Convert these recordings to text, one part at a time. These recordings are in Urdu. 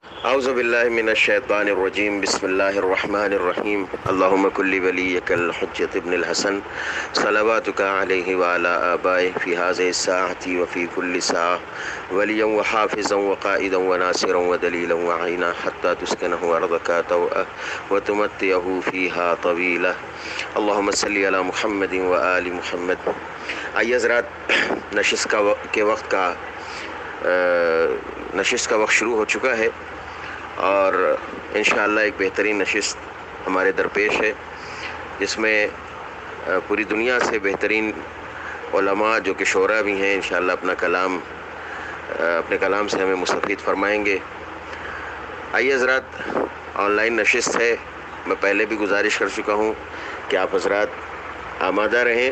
اعوذ باللہ من الشیطان الرجیم بسم اللہ الرحمن الرحیم اللہم کل ولیک الحجۃ ابن الحسن صلواتک علیہ وعلی آبائہ فی هذه الساعة وفی کل ساعة ولیا وحافظا وقائدا وناصرا ودلیلا وعینا حتی تسکنہ ارضک طوعا وتمتعہ فیہا طویلا اللہم صلی علی محمد وآل محمد۔ آئیے حضرات، نشست کا وقت شروع ہو چکا ہے اور انشاءاللہ ایک بہترین نشست ہمارے درپیش ہے، جس میں پوری دنیا سے بہترین علماء جو کہ شعراء بھی ہیں انشاءاللہ اپنے کلام سے ہمیں مستفید فرمائیں گے۔ آئیے حضرات، آن لائن نشست ہے، میں پہلے بھی گزارش کر چکا ہوں کہ آپ حضرات آمادہ رہیں۔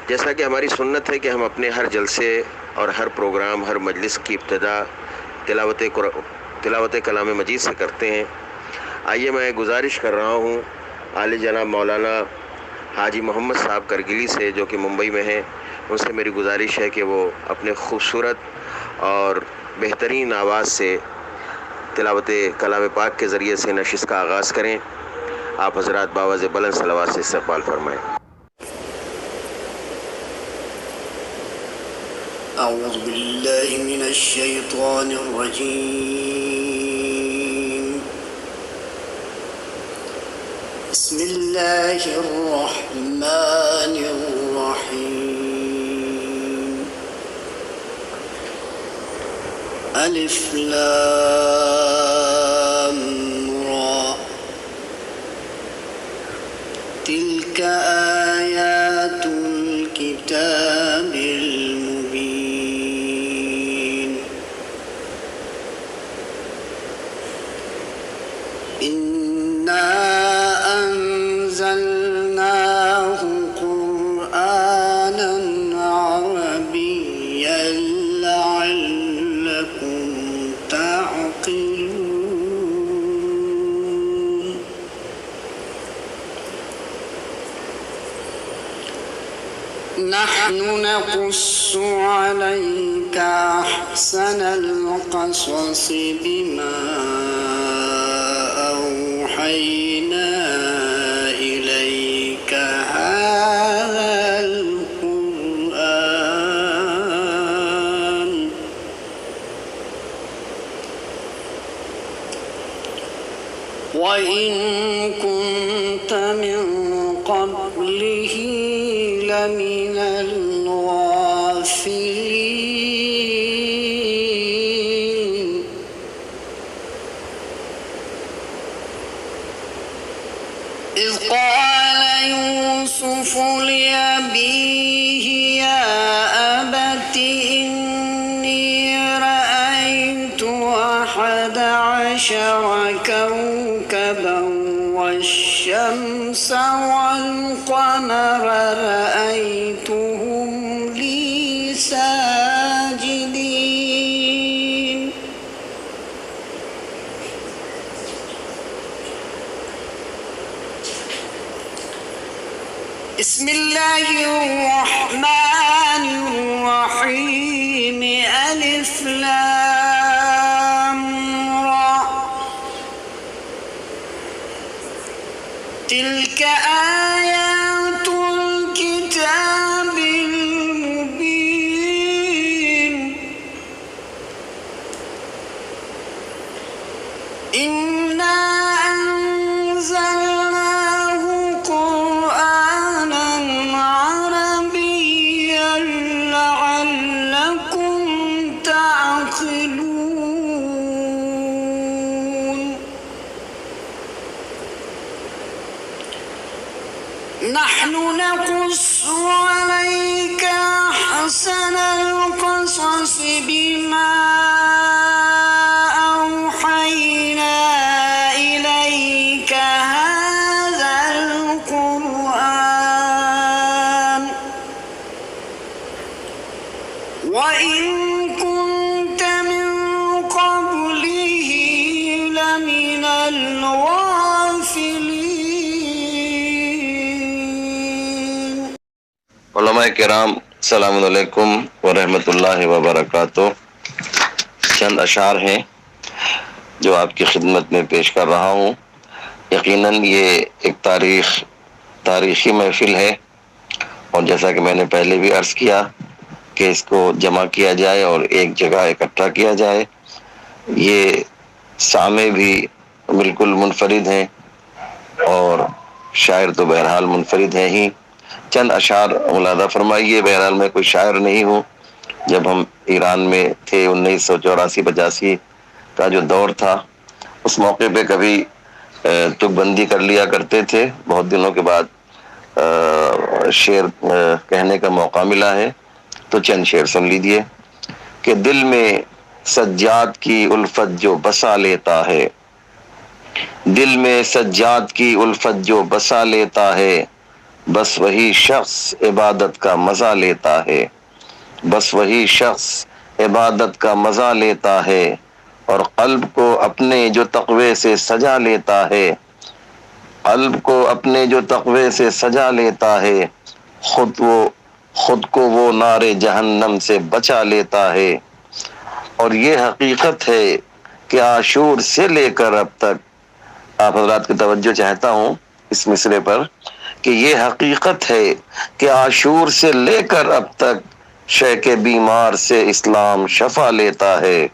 جیسا کہ ہماری سنت ہے کہ ہم اپنے ہر جلسے اور ہر پروگرام، ہر مجلس کی ابتدا تلاوت کلام مجید سے کرتے ہیں۔ آئیے میں گزارش کر رہا ہوں عالی جناب مولانا حاجی محمد صاحب کرگلی سے، جو کہ ممبئی میں ہیں، ان سے میری گزارش ہے کہ وہ اپنے خوبصورت اور بہترین آواز سے تلاوت کلام پاک کے ذریعے سے نشست کا آغاز کریں۔ آپ حضرات باواز بلند صلوات سے استقبال فرمائیں۔ أعوذ بالله من الشيطان الرجيم بسم الله الرحمن الرحيم ألف لام را تلك آيات الكتاب نحن نقص عليك أحسن القصص بما أوحينا إليك هذا القرآن وإن كنت من قبله لمن الغافلين إذ قال يوسف لأبيه يا أبت إني رأيت 11 كوكبا والشمس والقمر رأيتهم لي ساجدين بسم الله الرحمن الرحيم ألف لام را تلك آيات الكتاب المبين إنا أنزلناه قرآنا عربيا لعلكم تعقلون نحن نقص عليك أحسن القصص بما أوحينا إليك هذا القرآن وإن كنت من قبله لمن الغافلين۔ علماء کرام السلام علیکم ورحمۃ اللہ وبرکاتہ۔ چند اشعار ہیں جو آپ کی خدمت میں پیش کر رہا ہوں، یقیناً یہ ایک تاریخی محفل ہے، اور جیسا کہ میں نے پہلے بھی عرض کیا کہ اس کو جمع کیا جائے اور ایک جگہ اکٹھا کیا جائے۔ یہ سامع بھی بالکل منفرد ہیں اور شاعر تو بہرحال منفرد ہیں ہی۔ چند اشعار ملاحظہ فرمائیے، بہرحال میں کوئی شاعر نہیں ہوں۔ جب ہم ایران میں تھے 1984-85 کا جو دور تھا، اس موقع پہ کبھی تک بندی کر لیا کرتے تھے، بہت دنوں کے بعد شعر کہنے کا موقع ملا ہے، تو چند شعر سن لیجیے کہ دل میں سجاد کی الفت جو بسا لیتا ہے، دل میں سجاد کی الفت جو بسا لیتا ہے، بس وہی شخص عبادت کا مزہ لیتا ہے، بس وہی شخص عبادت کا مزہ لیتا ہے، اور قلب کو اپنے جو تقوی سے سجا لیتا ہے، قلب کو اپنے جو تقوی سے سجا لیتا ہے، خود کو وہ نار جہنم سے بچا لیتا ہے۔ اور یہ حقیقت ہے کہ عاشور سے لے کر اب تک، آپ حضرات کی توجہ چاہتا ہوں اس مصرے پر، کہ یہ حقیقت ہے کہ عاشور سے لے کر اب تک شے کے بیمار سے اسلام شفا لیتا ہے،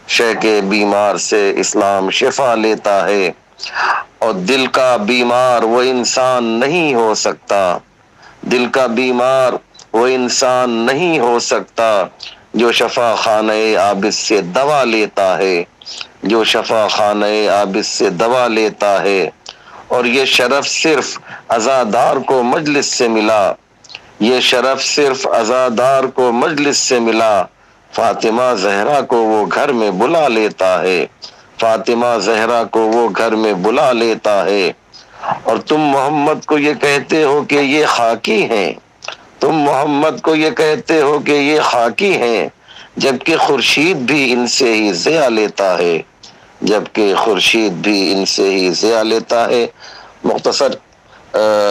شے کے بیمار سے اسلام شفا لیتا ہے، اور دل کا بیمار وہ انسان نہیں ہو سکتا، دل کا بیمار وہ انسان نہیں ہو سکتا جو شفا خانہ عابد سے دوا لیتا ہے، جو شفا خانہ عابد سے دوا لیتا ہے۔ اور یہ شرف صرف عزادار کو مجلس سے ملا، یہ شرف صرف عزادار کو مجلس سے ملا، فاطمہ زہرا کو وہ گھر میں بلا لیتا ہے، فاطمہ زہرا کو وہ گھر میں بلا لیتا ہے۔ اور تم محمد کو یہ کہتے ہو کہ یہ خاکی ہیں، تم محمد کو یہ کہتے ہو کہ یہ خاکی ہیں، جبکہ خورشید بھی ان سے ہی ضیاء لیتا ہے، جبکہ خورشید بھی ان سے ہی ضیاء لیتا ہے۔ مختصر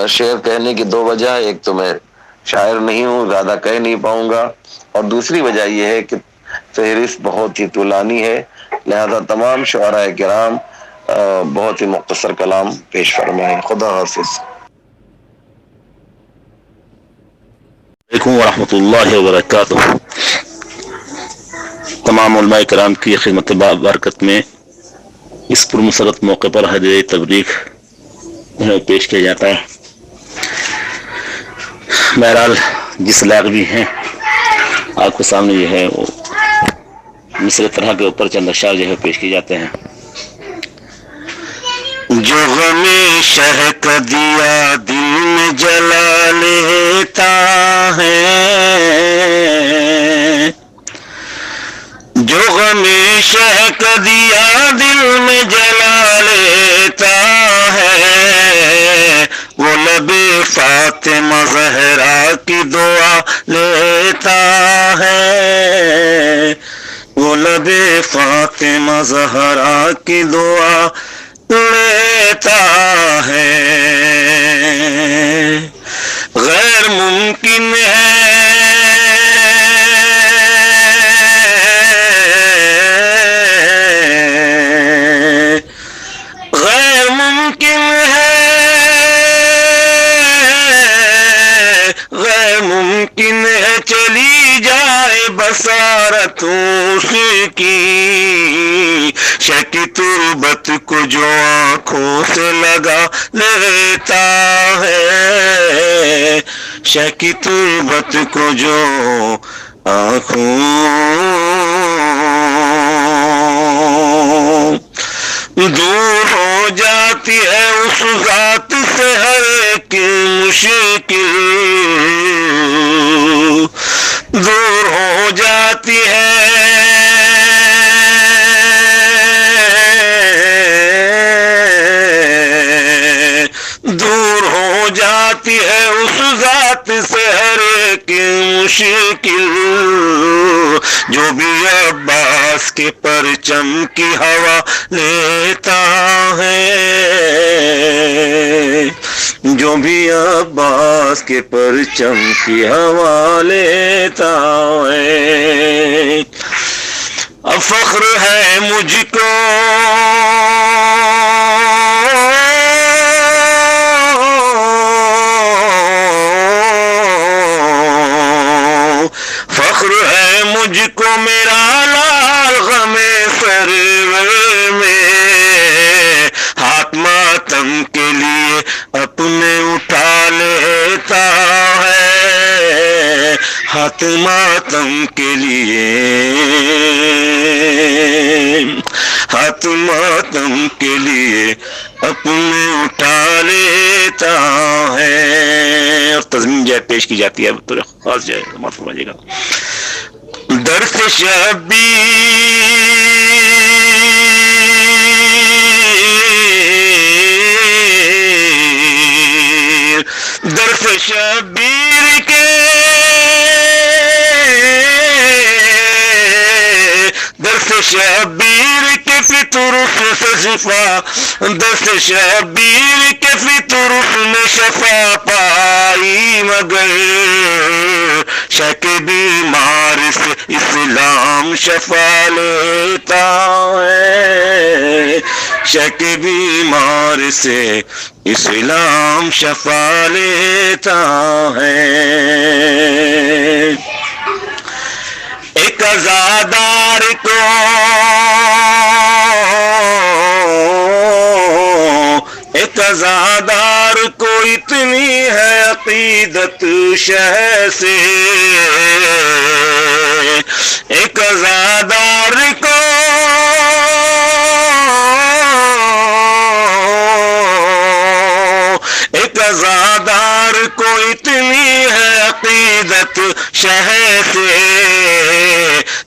شعر کہنے کی دو وجہ، ایک تو میں شاعر نہیں ہوں، زیادہ کہہ نہیں پاؤں گا، اور دوسری وجہ یہ ہے کہ فہرست بہت ہی طولانی ہے، لہذا تمام شعراء کرام بہت ہی مختصر کلام پیش فرمائیں۔ خدا حافظ۔ علیکم ورحمۃ اللہ وبرکاتہ۔ تمام علماء کرام کی خدمت برکت میں اس پرمسرت موقع پر ہدیہ تبریک پیش کیا جاتا ہے۔ بہرحال جس لائق بھی ہیں، آپ کے سامنے جو ہے وہ مصر طرح کے اوپر چند اشعار جو ہے پیش کیے جاتے ہیں۔ جو غم شہق دیا دل میں جلا لیتا ہے، جو غم شہق دیا دل میں جلا لیتا ہے، وہ لب فاطمہ زہرا کی دعا لیتا ہے، وہ لب فاطمہ زہرا کی دعا لیتا ہے۔ غیر ممکن ہے غیر ممکن ہے غیر ممکن ہے چلی جائے بصارت اسی کی، شک تربت کو جو آنکھوں سے لگا لیتا ہے، شک تربت کو جو آنکھوں دور ہو جاتی ہے اس ذات سے ہر ایک مشکل، دور ہو جاتی ہے دور ہو جاتی ہے اس ذات سے ہر ایک مشکل، جو بھی عباس کے پرچم کی ہوا لیتا ہے، جو بھی عباس کے پرچم کی ہوا لیتا ہے۔ اب فخر ہے مجھ کو فخر ہے مجھ کو میرا لال غم سرور میں ہاتھ ماتم کے لیے اپنے اٹھا لیتا ہے ہاتھ ماتم کے لیے ہاتھ ماتم کے لیے اپنے اٹھا لیتا ہے. اور تضمین جو ہے پیش کی جاتی ہے تو خاص جو ہے معاف فرمائیے گا. درس شبیر درس شبیر کے درس شبیر کے فطر سے شفا درس شبیر کے فطر میں شفا پائی مگر شک بیمار سے اسلام شفا لیتا ہے شک بیمار سے اسلام شفا لیتا ہے. ایک عزادار کو ایک عزادار کو اتنی ہے عقیدت شہ سے ایک عزادار کو ایک عزادار کو اتنی ہے عقیدت شہ سے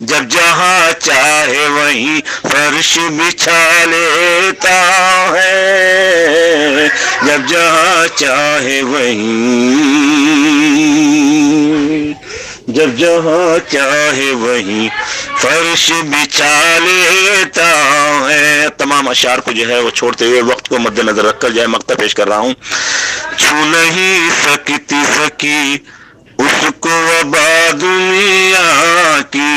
جب جہاں چاہے وہیں فرش بچھا لیتا ہے جب جہاں چاہے وہیں جب جہاں چاہے وہیں فرش بچھا لیتا ہے. تمام اشعار کو جو ہے وہ چھوڑتے ہوئے وقت کو مد نظر رکھ کر جو ہے مقطع پیش کر رہا ہوں. چھو نہیں سکتی سکی اس کو وبا دنیا کی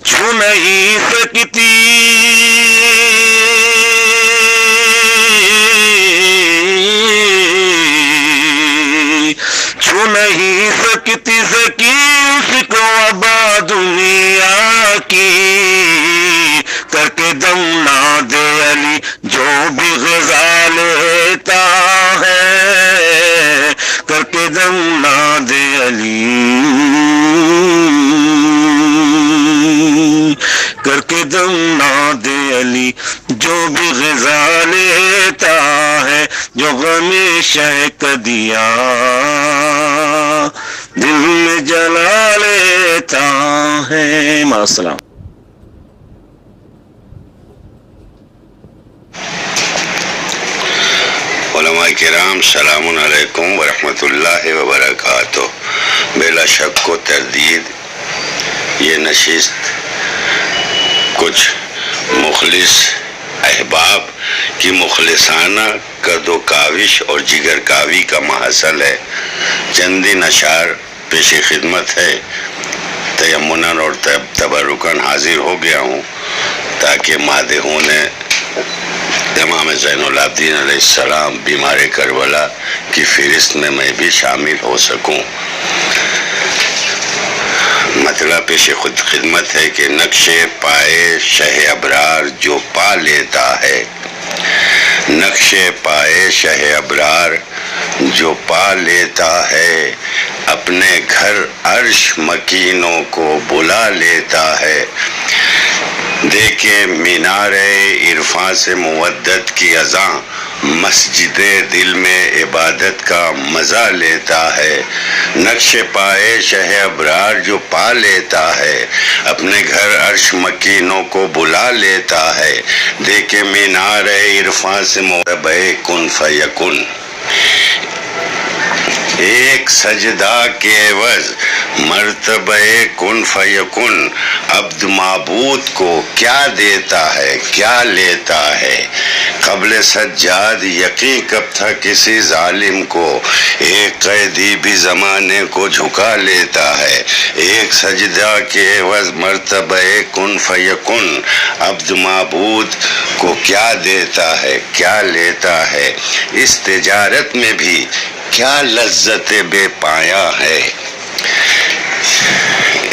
چھو نہیں سکتی چھو نہیں سکتی سکی اس کو وبا دنیا کی کر کے دم نہ دے علی جو بھی غذا لیتا ہے کر کے دم نہ دے علی کر کے دم نہ دے علی جو بھی غذا لیتا ہے جو غم شہ دیا دل میں جلا لیتا ہے. مع السلام. علماء کرام سلام علیکم ورحمۃ اللہ وبرکاتہ. بلا شک و تردید یہ نشست کچھ مخلص احباب کی مخلصانہ قد و کاوش اور جگر کاوی کا محصل ہے. چندین اشعار پیش خدمت ہے. تیمناً اور تبرکاً حاضر ہو گیا ہوں تاکہ مادحون امام زین العابدین علیہ السلام بیمار کربلا کی فہرست میں میں بھی شامل ہو سکوں. مطلب پیش خدمت ہے کہ نقش پائے شہ ابرار جو پا لیتا ہے نقش پائے شہ ابرار جو پا لیتا ہے اپنے گھر عرش مکینوں کو بلا لیتا ہے. دیکھیں مینار عرفاں سے مودت کی اذاں مسجد دل میں عبادت کا مزہ لیتا ہے. نقش پائے شہ ابرار جو پا لیتا ہے اپنے گھر عرش مکینوں کو بلا لیتا ہے. دیکھیں مینار عرفاں سے مودت کن فیکن ایک سجدہ کے عوض مرتبہ کن فیکن عبد معبود کو کیا دیتا ہے، کیا لیتا ہے؟ قبل سجاد یقین کب تھا کسی ظالم کو، ایک قیدی بھی زمانے کو جھکا لیتا ہے۔ ایک سجدہ کے عوض مرتبہ کن فیکن عبد معبود کو کیا دیتا ہے، کیا لیتا ہے؟ اس تجارت میں بھی کیا لذت بے پایا ہے،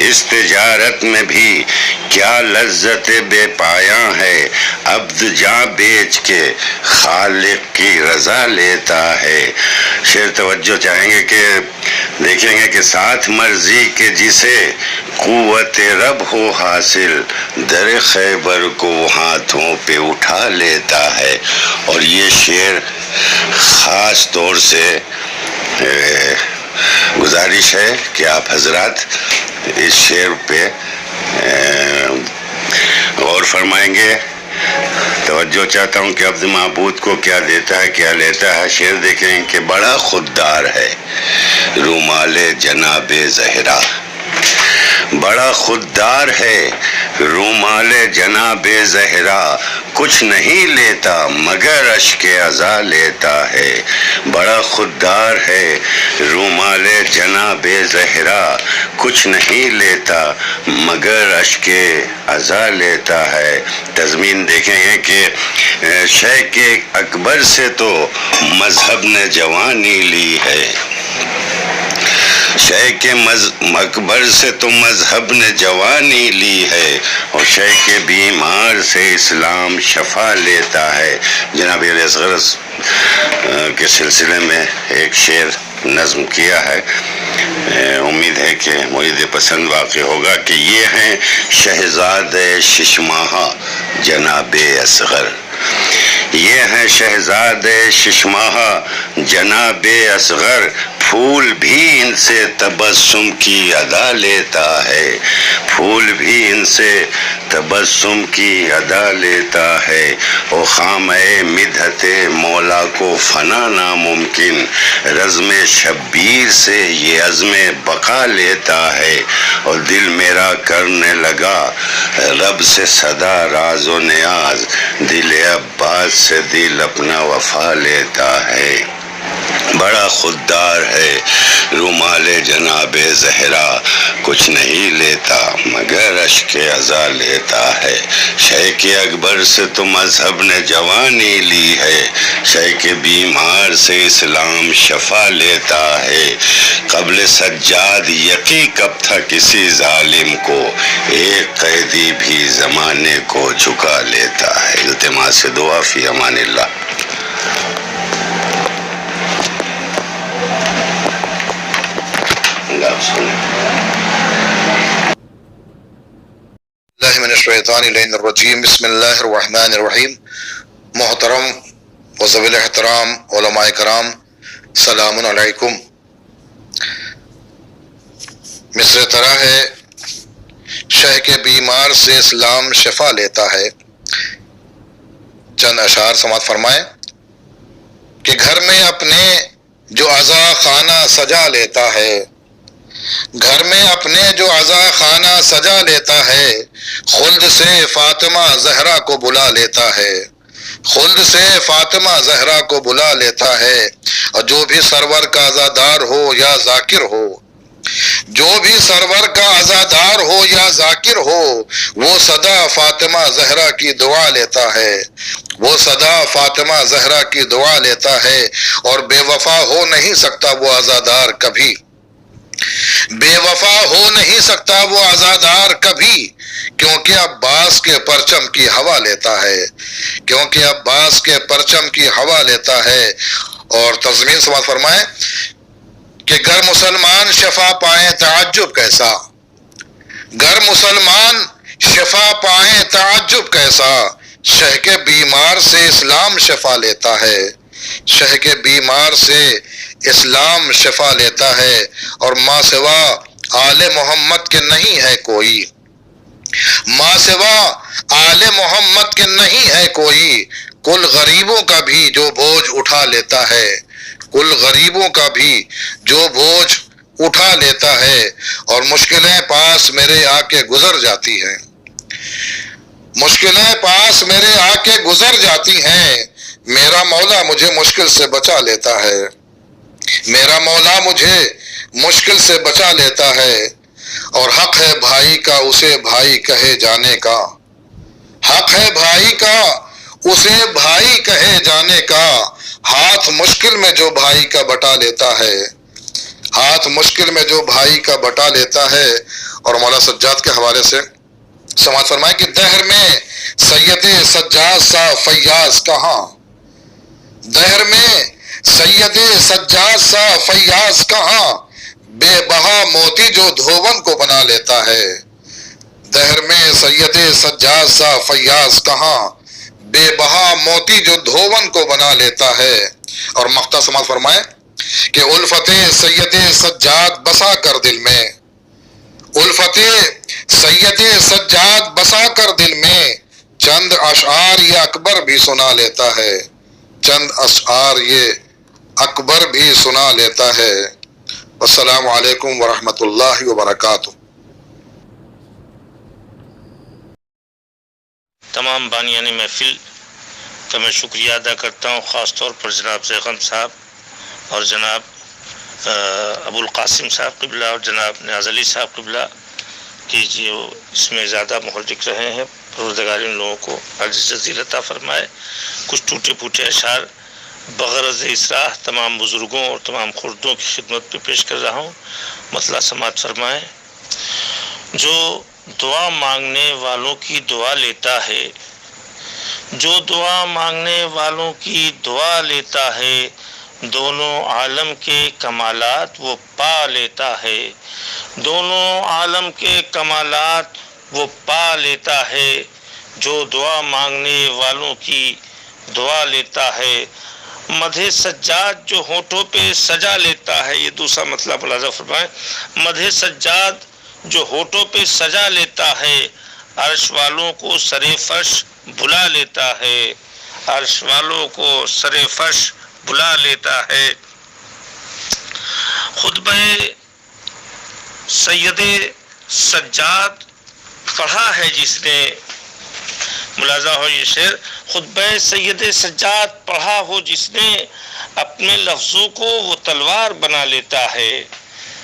اس تجارت میں بھی کیا لذت بے پایا ہے۔ عبد جاں بیچ کے خالق کی رضا لیتا ہے۔ شعر توجہ چاہیں گے کہ دیکھیں گے کہ ساتھ مرضی کے جسے قوت رب ہو حاصل، در خیبر کو وہ ہاتھوں پہ اٹھا لیتا ہے۔ اور یہ شعر خاص طور سے گزارش ہے کہ آپ حضرات اس شعر پہ غور فرمائیں گے۔ توجہ چاہتا ہوں کہ عبد معبود کو کیا دیتا ہے، کیا لیتا ہے۔ شعر دیکھیں کہ بڑا خوددار ہے رومال جناب زہرا، بڑا خوددار ہے رومال جناب زہرا، کچھ نہیں لیتا مگر اشک عزا لیتا ہے۔ بڑا خوددار ہے رومال جناب زہرا، کچھ نہیں لیتا مگر اشک عزا لیتا ہے۔ تضمین دیکھیں گے کہ شیخ اکبر سے تو مذہب نے جوانی لی ہے، شیخ اکبر سے تو مذہب نے جوانی لی ہے، اور شیخ بیمار سے اسلام شفا لیتا ہے۔ جناب علی اصغر کے سلسلے میں ایک شعر نظم کیا ہے، امید ہے کہ مرید پسند واقع ہوگا کہ یہ ہیں شہزاد ششماہا جناب اصغر، یہ ہیں شہزاد ششماہا جناب اصغر، پھول بھی ان سے تبسم کی ادا لیتا ہے، پھول بھی ان سے تبسم کی ادا لیتا ہے۔ او خامہ مدحت مولا کو فنا ناممکن، رزم شبیر سے یہ عزم بقا لیتا ہے، اور دل میرا کرنے لگا رب سے صدا راز و نیاز، دل عباس سے دل اپنا وفا لیتا ہے۔ بڑا خوددار ہے رومال جناب زہرا، کچھ نہیں لیتا مگر اشک عزا لیتا ہے۔ شیخ اکبر سے تو مذہب نے جوانی لی ہے، شیخ بیمار سے اسلام شفا لیتا ہے۔ قبل سجاد یقی کب تھا کسی ظالم کو، ایک قیدی بھی زمانے کو جھکا لیتا ہے۔ التماس دعا فی امان اللہ۔ اللہ من الشیطان الرجیم، بسم اللہ الرحمن الرحیم۔ محترم و ذوی الاحترام علماء کرام، سلام علیکم۔ مصر طرح ہے، شہ کے بیمار سے اسلام شفا لیتا ہے۔ چند اشعار سماعت فرمائیں کہ گھر میں اپنے جو عزا خانہ سجا لیتا ہے، گھر میں اپنے جو عزا خانہ سجا لیتا ہے، خلد سے فاطمہ زہرا کو بلا لیتا ہے، خلد سے فاطمہ زہرا کو بلا لیتا ہے۔ اور جو بھی سرور کا عزادار ہو یا ذاکر ہو، جو بھی سرور کا عزادار ہو یا ذاکر ہو، وہ صدا فاطمہ زہرا کی دعا لیتا ہے، وہ صدا فاطمہ زہرا کی دعا لیتا ہے۔ اور بے وفا ہو نہیں سکتا وہ عزادار کبھی، بے وفا ہو نہیں سکتا وہ عزادار کبھی، کیونکہ عباس کے پرچم کی ہوا لیتا ہے، کیونکہ عباس کے پرچم کی ہوا لیتا ہے۔ اور تضمین سماعت فرمائیں کہ گر مسلمان شفا پائیں تعجب کیسا، گر مسلمان شفا پائیں تعجب کیسا، شہ کے بیمار سے اسلام شفا لیتا ہے، شہ کے بیمار سے اسلام شفا لیتا ہے۔ اور ماں سوا آل محمد کے نہیں ہے کوئی، ماں سوا آل محمد کے نہیں ہے کوئی، کل غریبوں کا بھی جو بوجھ اٹھا لیتا ہے، کل غریبوں کا بھی جو بوجھ اٹھا لیتا ہے اور مشکلیں پاس میرے آ کے گزر جاتی ہیں، مشکلیں پاس میرے آ کے گزر جاتی ہیں، میرا مولا مجھے مشکل سے بچا لیتا ہے، میرا مولا مجھے مشکل سے بچا لیتا ہے، اور حق ہے بھائی کا اسے بھائی کہے جانے کا، حق ہے بھائی کا اسے بھائی کہے جانے کا، ہاتھ مشکل میں جو بھائی کا بٹا لیتا ہے، ہاتھ مشکل میں جو بھائی کا بٹا لیتا ہے۔ اور مولا سجاد کے حوالے سے سماعت فرمائے کہ دہر میں سید سجاد سا فیاض کہاں، دہر میں سید سجاد سا فیاض کہاں، بے بہا موتی جو دھون کو بنا لیتا ہے، دہر میں سید سجاد سا فیاض کہاں، بے بہا موتی جو دھون کو بنا لیتا ہے۔ اور مقطع سماعت فرمائے کہ الفت سید سجاد بسا کر دل میں، الفت سید سجاد بسا کر دل میں، چند اشعار یہ اکبر بھی سنا لیتا ہے، چند اشعار یہ اکبر بھی سنا لیتا ہے۔ السلام علیکم ورحمۃ اللہ وبرکاتہ۔ تمام بانیان محفل کا میں شکریہ ادا کرتا ہوں، خاص طور پر جناب زیغم صاحب اور جناب ابو القاسم صاحب قبلہ اور جناب نیاز علی صاحب قبلہ کی جو اس میں زیادہ محرک رہے ہیں۔ پروردگار ان لوگوں کو عجز جزیل عطا فرمائے۔ کچھ ٹوٹے پھوٹے اشعار بغرض اصلاح تمام بزرگوں اور تمام خردوں کی خدمت پہ پیش کر رہا ہوں، مطلع سماعت فرمائیں۔ جو دعا مانگنے والوں کی دعا لیتا ہے، جو دعا مانگنے والوں کی دعا لیتا ہے، دونوں عالم کے کمالات وہ پا لیتا ہے، دونوں عالم کے کمالات وہ پا لیتا ہے، جو دعا مانگنے والوں کی دعا لیتا ہے۔ مدح سجاد جو ہونٹوں پہ سجا لیتا ہے، یہ دوسرا مطلب ملاحظہ فرمائیں، مدح سجاد جو ہونٹوں پہ سجا لیتا ہے، عرش والوں کو سر فرش بلا لیتا ہے، عرش والوں کو سر فرش بلا لیتا ہے۔ خطبہ سید سجاد پڑھا ہے جس نے، ملاحظہ ہو یہ شعر، خطبہ سید سجاد پڑھا ہو جس نے، اپنے لفظوں کو وہ تلوار بنا لیتا ہے،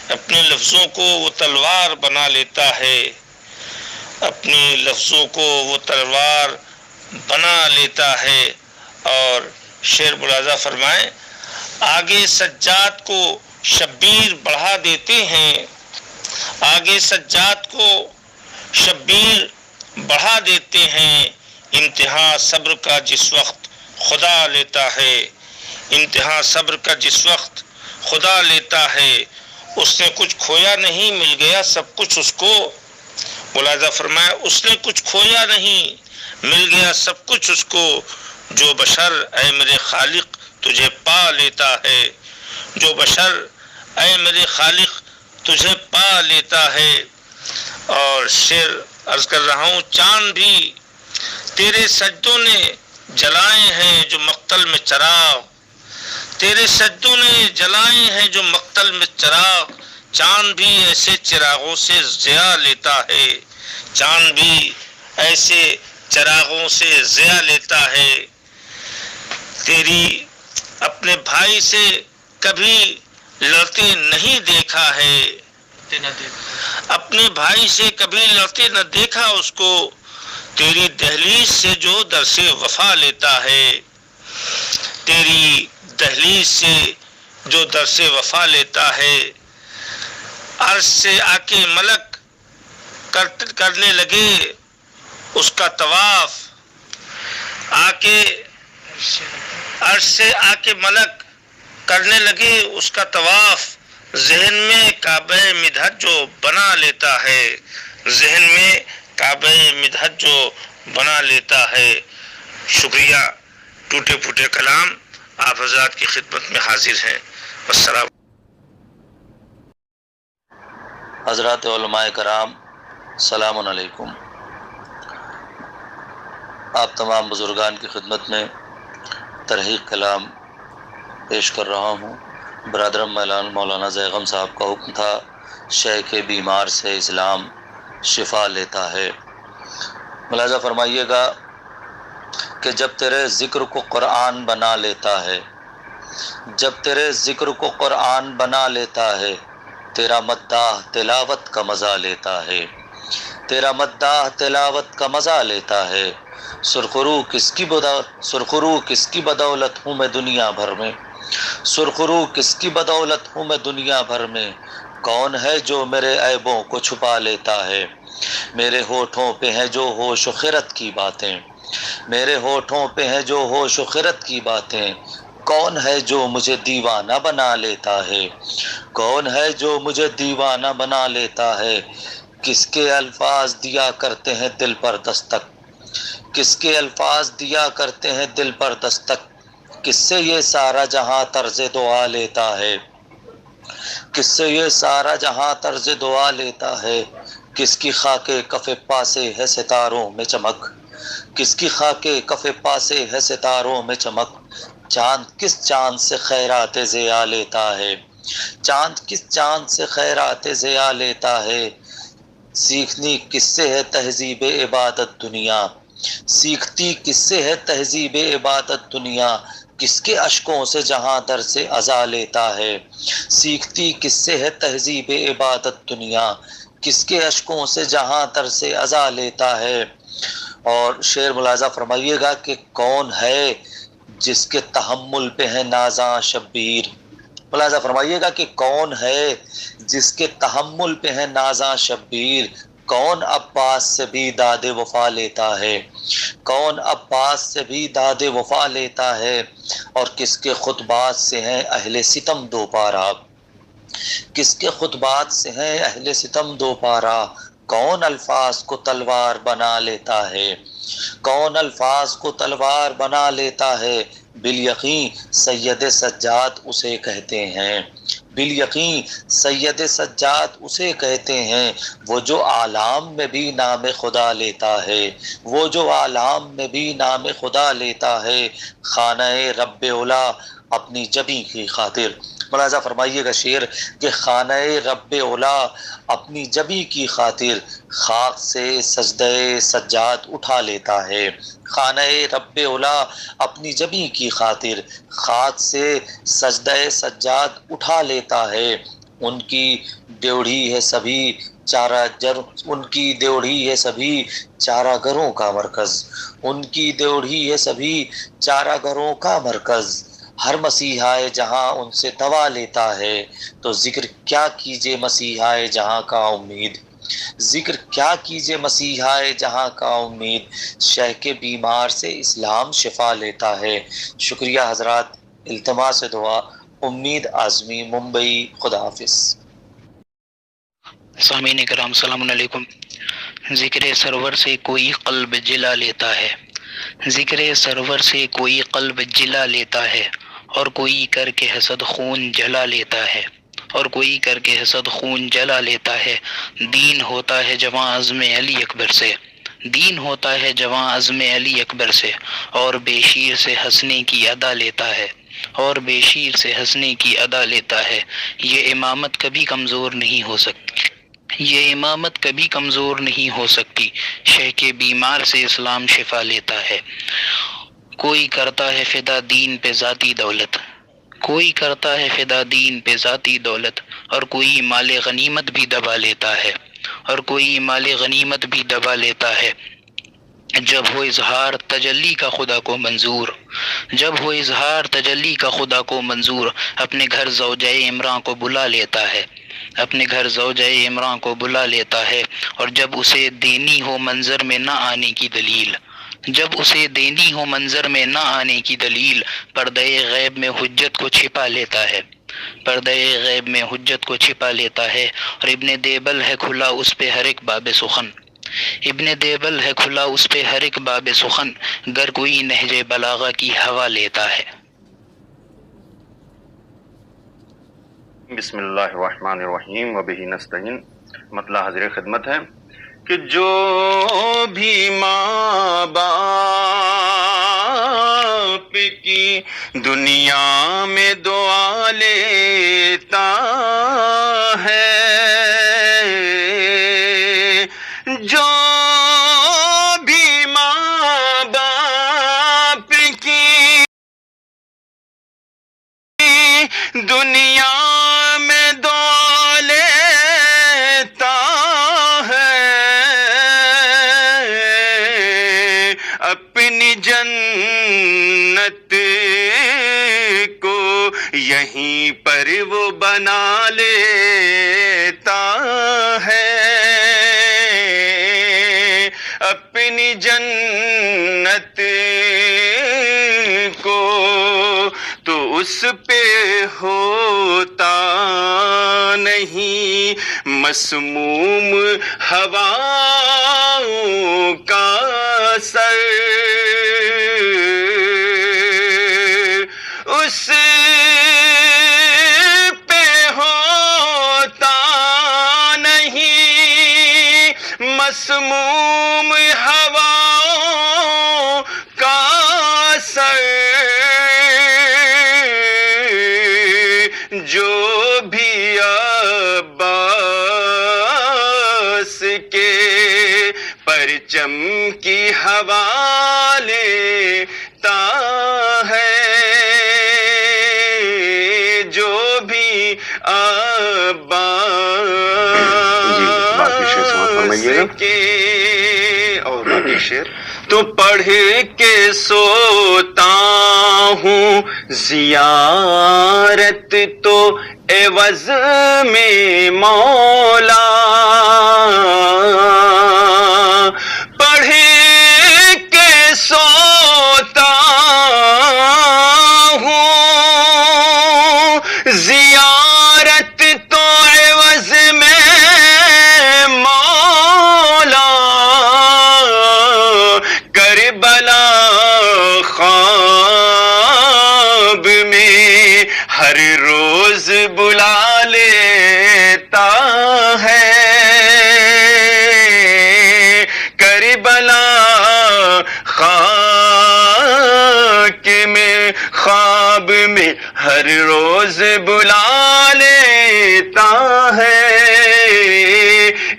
اپنے لفظوں کو وہ تلوار بنا لیتا ہے، اپنے لفظوں کو وہ تلوار بنا لیتا ہے۔ اور شعر ملاحظہ فرمائیں، آگے سجاد کو شبیر بڑھا دیتے ہیں، آگے سجاد کو شبیر بڑھا دیتے ہیں، انتہا صبر کا جس وقت خدا لیتا ہے، انتہا صبر کا جس وقت خدا لیتا ہے، اس نے کچھ کھویا نہیں مل گیا سب کچھ اس کو، ملاحظہ فرمایا اس نے کچھ کھویا نہیں مل گیا سب کچھ اس کو، جو بشر اے میرے خالق تجھے پا لیتا ہے، جو بشر اے میرے خالق تجھے پا لیتا ہے۔ اور شعر عرض کر رہا ہوں، چاند بھی تیرے سجدوں نے جلائے ہیں جو مقتل میں چراغ، تیرے سجدوں نے جلائے ہیں جو مقتل میں چراغ، چاند بھی ایسے چراغوں سے ضیاء لیتا ہے، چاند بھی ایسے چراغوں سے ضیاء لیتا ہے۔ تیری اپنے بھائی سے کبھی لڑتے نہیں دیکھا ہے، اپنے بھائی سے کبھی لڑتے نہ دیکھا اس کو، تیری دہلیز سے جو درس وفا لیتا ہے، تیری دہلیز سے جو درس وفا لیتا ہے، عرش سے آ کے ملک کرنے لگے اس کا طواف، آ کے عرش سے آ کے ملک کرنے لگے اس کا طواف، ذہن میں کعبہ مدحت جو بنا لیتا ہے، ذہن میں کعبہ مدحت جو بنا لیتا ہے۔ شکریہ، ٹوٹے پھوٹے کلام آپ حضرات کی خدمت میں حاضر ہیں۔ السلام حضرات علماء کرام، السلام علیکم۔ آپ تمام بزرگان کی خدمت میں ترحیق کلام پیش کر رہا ہوں۔ برادر مولانا زیغم صاحب کا حکم تھا، شے کے بیمار سے اسلام شفا لیتا ہے۔ ملاحظہ فرمائیے گا کہ جب تیرے ذکر کو قرآن بنا لیتا ہے، جب تیرے ذکر کو قرآن بنا لیتا ہے، تیرا مداح تلاوت کا مزہ لیتا ہے، تیرا مداح تلاوت کا مزہ لیتا ہے۔ سرخرو کس کی بدولت ہوں میں دنیا بھر میں، سرخرو کس کی بدولت ہوں میں دنیا بھر میں، کون ہے جو میرے عیبوں کو چھپا لیتا ہے؟ میرے ہونٹوں پہ ہیں جو ہوش و خرد کی باتیں، میرے ہونٹوں پہ ہیں جو ہوش و خرد کی باتیں، کون ہے جو مجھے دیوانہ بنا لیتا ہے؟ کون ہے جو مجھے دیوانہ بنا لیتا ہے؟ کس کے الفاظ دیا کرتے ہیں دل پر دستک، کس کے الفاظ دیا کرتے ہیں دل پر دستک، کس سے یہ سارا جہاں طرز دعا لیتا ہے؟ کس سے یہ سارا جہاں طرز دعا لیتا ہے؟ کس کی خاک کف پاسے ہے ستاروں میں چمک، کس کی خاک کف پاسے ہے ستاروں میں چمک، چاند کس چاند سے خیرات ضیا لیتا ہے؟ چاند کس چاند سے خیرات ضیا لیتا ہے؟ سیکھنی کس سے ہے تہذیب عبادت دنیا، سیکھتی کس سے ہے تہذیب عبادت دنیا، کس کے اشکوں سے جہاں در سے ازا لیتا ہے؟ سیکھتی کس سے ہے تہذیب عبادت دنیا، کس کے اشکوں سے جہاں در سے ازا لیتا ہے؟ اور شعر ملاحظہ فرمائیے گا کہ کون ہے جس کے تحمل پہ ہے نازاں شبیر، ملاحظہ فرمائیے گا کہ کون ہے جس کے تحمل پہ ہے نازاں شبیر، کون عباس سے بھی داد وفا لیتا ہے، کون عباس سے بھی داد وفا لیتا ہے؟ اور کس کے خطبات سے ہیں اہل ستم دو پارہ، کس کے خطبات سے ہیں اہل ستم دو پارہ، کون الفاظ کو تلوار بنا لیتا ہے، کون الفاظ کو تلوار بنا لیتا ہے؟ بالیقین سید سجاد اسے کہتے ہیں، بالیقین سید سجاد اسے کہتے ہیں، وہ جو عالم میں بھی نام خدا لیتا ہے، وہ جو عالم میں بھی نام خدا لیتا ہے، خانہ رب اولا اپنی جبی کی خاطر، ملاحظہ فرمائیے گا شعر کہ خانہ رب اولا اپنی جبی کی خاطر خاک سے سجدہ سجاد اٹھا لیتا ہے، خانہ رب اولا اپنی جبی کی خاطر خاک سے سجدہ سجاد اٹھا لیتا ہے۔ ان کی ڈیوڑھی ہے سبھی چارہ گر، ان کی ڈیوڑھی ہے سبھی چارہ گروں کا مرکز، ان کی ڈیوڑھی ہے سبھی چارہ گروں کا مرکز، ہر مسیحائے جہاں ان سے دوا لیتا ہے، تو ذکر کیا کیجے مسیحائے جہاں کا امید، ذکر کیا کیجے مسیحائے جہاں کا امید، شہ کے بیمار سے اسلام شفا لیتا ہے۔ شکریہ حضرات، التماس دعا امید اعظمی، ممبئی۔ خدا حافظ۔ سامعین کرام السلام علیکم۔ ذکر سرور سے کوئی قلب جلا لیتا ہے، ذکر سرور سے کوئی قلب جلا لیتا ہے، اور کوئی کر کے حسد خون جلا لیتا ہے، اور کوئی کر کے حسد خون جلا لیتا ہے۔ دین ہوتا ہے جواں عزم علی اکبر سے، دین ہوتا ہے جواں عزم علی اکبر سے، اور بے شیر سے ہنسنے کی ادا لیتا ہے، اور بے شیر سے ہنسنے کی ادا لیتا ہے۔ یہ امامت کبھی کمزور نہیں ہو سکتی، یہ امامت کبھی کمزور نہیں ہو سکتی، شہ کے بیمار سے اسلام شفا لیتا ہے۔ کوئی کرتا ہے فدا دین پہ ذاتی دولت، کوئی کرتا ہے فدا دین پہ ذاتی دولت، اور کوئی مال غنیمت بھی دبا لیتا ہے، اور کوئی مال غنیمت بھی دبا لیتا ہے۔ جب ہو اظہار تجلی کا خدا کو منظور، جب ہو اظہار تجلی کا خدا کو منظور، اپنے گھر زوجہ عمران کو بلا لیتا ہے، اپنے گھر زوجہ عمران کو بلا لیتا ہے۔ اور جب اسے دینی ہو منظر میں نہ آنے کی دلیل، جب اسے دینی ہو منظر میں نہ آنے کی دلیل، پردہ غیب میں حجت کو چھپا لیتا ہے، پردہ غیب میں حجت کو چھپا لیتا ہے۔ اور ابن دیبل ہے کھلا اس پہ ہر ایک باب سخن، ابن دیبل ہے کھلا اس پہ ہر ایک باب سخن، گر کوئی نہج بلاغہ کی ہوا لیتا ہے۔ بسم اللہ الرحمن الرحیم وبہ نستعین۔ مطلع حاضر خدمت ہے کہ جو بھی ماں باپ کی دنیا میں دعا لیتا ہے جو بھی ماں باپ کی دنیا میں دعا لیتا ہے اپنی جنت کو یہیں پر وہ بنا لیتا ہے اپنی جنت کو تو اس پہ ہوتا نہیں مسموم ہواؤں کا سر اس پہ ہوتا نہیں مسموم ہواؤں کا سر جو بھی عباس کے پرچم کی ہوا لیتا ہے جو بھی عباس کے اور باقی شعر تو پڑھ کے سوتا ہوں زیارت تو عوض میں مولا پڑھ کے سوتا ہوں زیارت تو عوض میں مولا کربلا خواب میں ہر روز بلا لیتا ہے کربلا خاک میں خواب میں ہر روز بلا لیتا ہے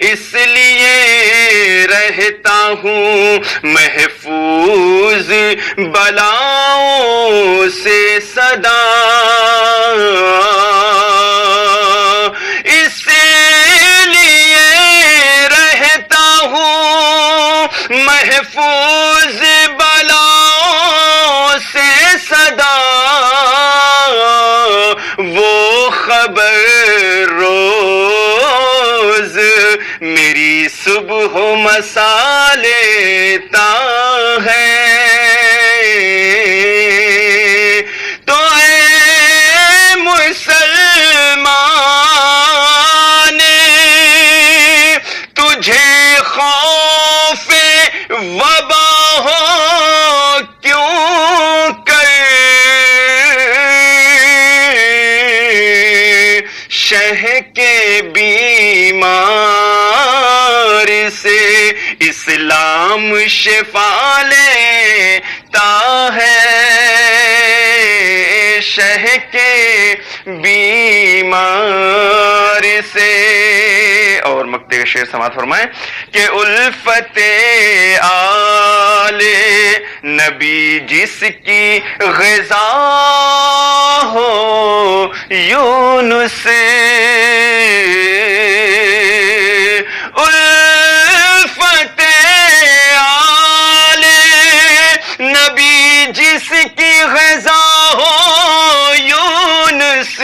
اس لیے رہتا ہوں محفوظ بلاؤں سے سدا اس لیے رہتا ہوں محفوظ بلاؤں سے سدا وہ خبر روز میری صبح و مساء لیتا ہے تو اے مسلمان تجھے خوف وبا ہو کیوں کر شہ کے بیمار سے اسلام شفا لیتا ہے شہ کے بیمار سے اور مکتے کا شعر سماعت فرمائیں کہ الفت آل نبی جس کی غذا ہو یونس الفت آل نبی جس کی غذا ہو یونس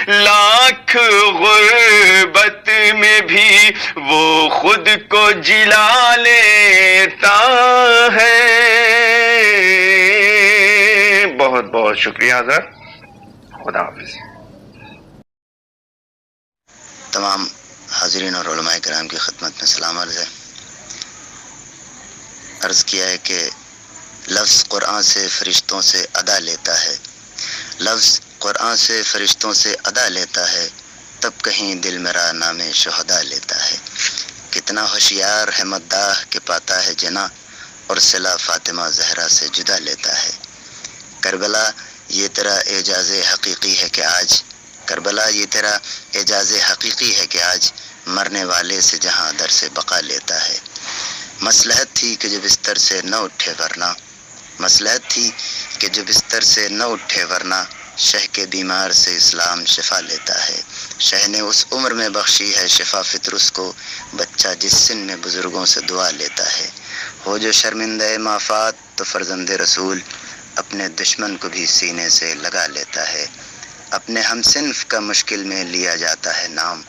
لاکھ غربت میں بھی وہ خود کو جلا لیتا ہے بہت بہت شکریہ حضرت خدا حافظ تمام حاضرین اور علماء کرام کی خدمت میں سلام عرض ہے عرض کیا ہے کہ لفظ قرآن سے فرشتوں سے ادا لیتا ہے لفظ قرآن سے فرشتوں سے ادا لیتا ہے تب کہیں دل میرا نام شہدا لیتا ہے کتنا ہوشیار ہے مداح کہ پاتا ہے جنا اور صلہ فاطمہ زہرا سے جدا لیتا ہے۔ کربلا یہ تیرا اعجاز حقیقی ہے کہ آج کربلا یہ تیرا اعجاز حقیقی ہے کہ آج مرنے والے سے جہاں در سے بقا لیتا ہے۔ مصلحت تھی کہ جو بستر سے نہ اٹھے ورنہ مصلحت تھی کہ جو بستر سے نہ اٹھے ورنہ شہ کے بیمار سے اسلام شفا لیتا ہے۔ شہ نے اس عمر میں بخشی ہے شفا فطرس کو، بچہ جس سن میں بزرگوں سے دعا لیتا ہے۔ ہو جو شرمندہ مافات تو فرزند رسول اپنے دشمن کو بھی سینے سے لگا لیتا ہے۔ اپنے ہم صنف کا مشکل میں لیا جاتا ہے نام،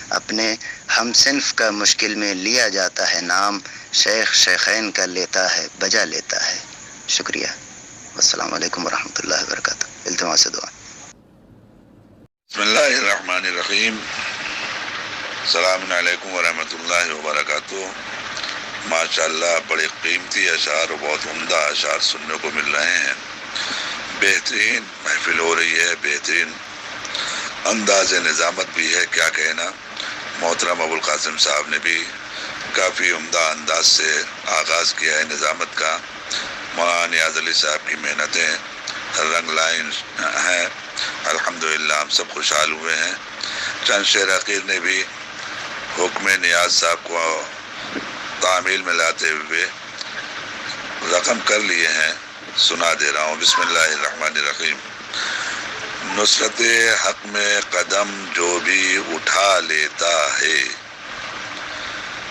اپنے ہم صنف کا مشکل میں لیا جاتا ہے نام، شیخ شیخین کا لیتا ہے بجا لیتا ہے۔ شکریہ، السلام علیکم ورحمۃ اللہ وبرکاتہ۔ التماس دعا۔ بسم اللہ الرحمن الرحیم۔ السلام علیکم ورحمۃ اللہ وبرکاتہ۔ ماشاءاللہ بڑے قیمتی اشعار اور بہت عمدہ اشعار سننے کو مل رہے ہیں۔ بہترین محفل ہو رہی ہے، بہترین انداز نظامت بھی ہے، کیا کہنا۔ محترم ابوالقاسم صاحب نے بھی کافی عمدہ انداز سے آغاز کیا ہے نظامت کا۔ مولانا نیاز علی صاحب کی محنتیں رنگ لائن ہیں، الحمدللہ ہم سب خوشحال ہوئے ہیں۔ چند شعر حقیر نے بھی حکم نیاز صاحب کو تعمیل میں لاتے ہوئے رقم کر لیے ہیں، سنا دے رہا ہوں۔ بسم اللہ الرحمن الرحیم۔ نصرت حق میں قدم جو بھی اٹھا لیتا ہے،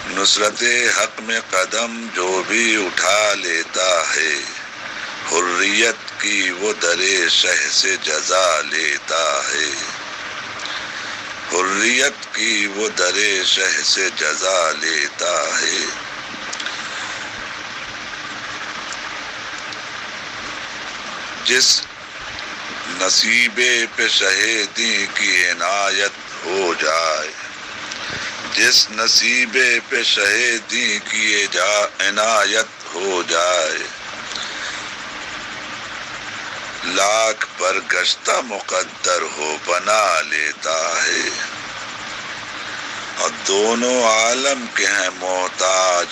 نصرت حق میں قدم جو بھی اٹھا لیتا ہے، حریت کی وہ درِ شہ سے جزا لیتا ہے، حریت کی وہ درِ شہ سے جزا لیتا ہے۔ جس نصیبے پہ شہیدی کی عنایت ہو جائے، جس نصیبے پہ شہیدی کی عنایت ہو جائے، لاکھ پر گشتہ مقدر ہو بنا لیتا ہے۔ اور دونوں عالم کے ہیں محتاج،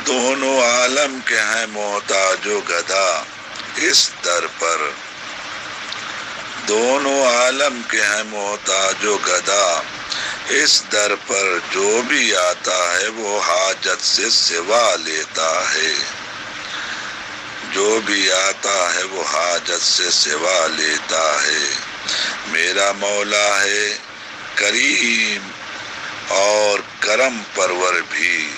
دونوں عالم کے ہیں محتاج و گدا اس در پر، دونوں عالم کے ہیں محتاج و گدا اس در پر، جو بھی آتا ہے وہ حاجت سے سوا لیتا ہے، جو بھی آتا ہے وہ حاجت سے سوا لیتا ہے۔ میرا مولا ہے کریم اور کرم پرور بھی،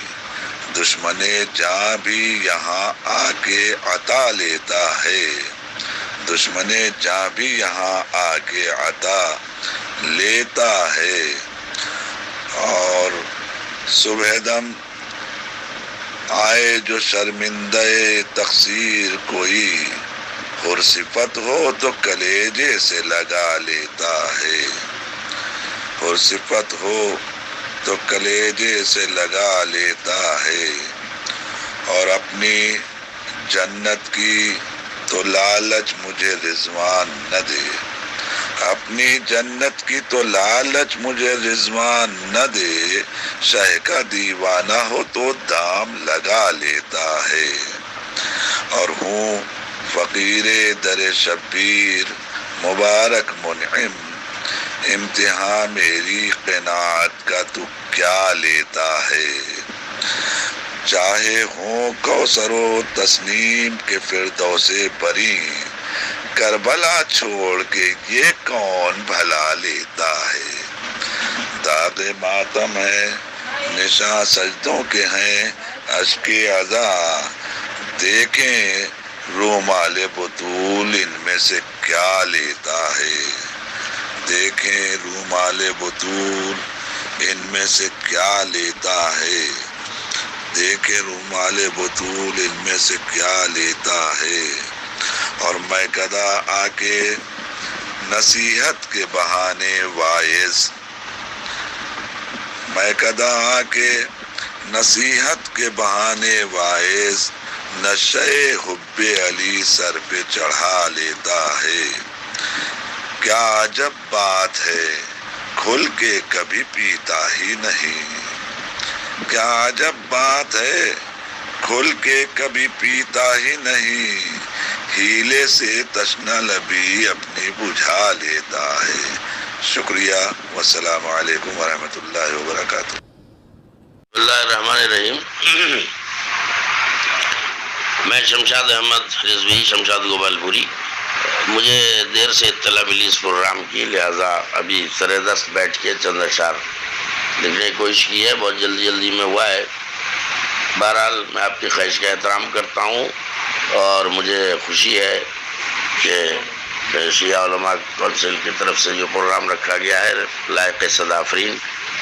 دشمن جاں بھی یہاں آ کے عطا لیتا ہے، دشمن جاں بھی یہاں آ کے عطا لیتا ہے۔ اور صبح دم آئے جو شرمندہ تقصیر کوئی، حرصفت ہو تو کلیجے سے لگا لیتا ہے، حرصفت ہو تو کلیجے سے لگا لیتا ہے۔ اور اپنی جنت کی تو لالچ مجھے رضوان نہ دے، اپنی جنت کی تو لالچ مجھے رضوان نہ دے، شہ کا دیوانہ ہو تو دام لگا لیتا ہے۔ اور ہوں فقیر در شبیر مبارک منعم، امتحان میری قناعت کا تو کیا لیتا ہے۔ چاہے ہوں کوثر و تسنیم کے فردوس بری، کربلا چھوڑ کے یہ کون بھلا لیتا ہے۔ داغ ماتم ہے نشاں سجدوں کے ہیں اشک عزا، دیکھیں رومال بطول ان میں سے کیا لیتا ہے، دیکھیں رومال بطول ان میں سے کیا لیتا ہے، دیکھیں رومال بطول ان میں سے کیا لیتا ہے۔ اور میں گدا آ کے نصیحت کے بہانے واعظ، میں گدا آ کے نصیحت کے بہانے واعظ، نشے حب علی سر پہ چڑھا لیتا ہے۔ کیا عجب بات ہے کھل کے کبھی پیتا ہی نہیں، کیا عجب بات ہے کھل کے کبھی پیتا ہی نہیں، ہیلے سے تشنہ لبی اپنی بجھا لیتا ہے۔ شکریہ، والسلام علیکم ورحمۃ اللہ وبرکاتہ۔ بسم اللہ الرحمن الرحیم۔ میں شمشاد احمد رضوی، شمشاد گوپال پوری۔ مجھے دیر سے اطلاع ملی اس پروگرام کی، لہٰذا ابھی سر دست بیٹھ کے چند اشعار لکھنے کی کوشش کی ہے، بہت جلدی میں ہوا ہے۔ بہرحال میں آپ کی خواہش کا احترام کرتا ہوں، اور مجھے خوشی ہے کہ شیعہ علماء کونسل کی طرف سے جو پروگرام رکھا گیا ہے لائق صدافرین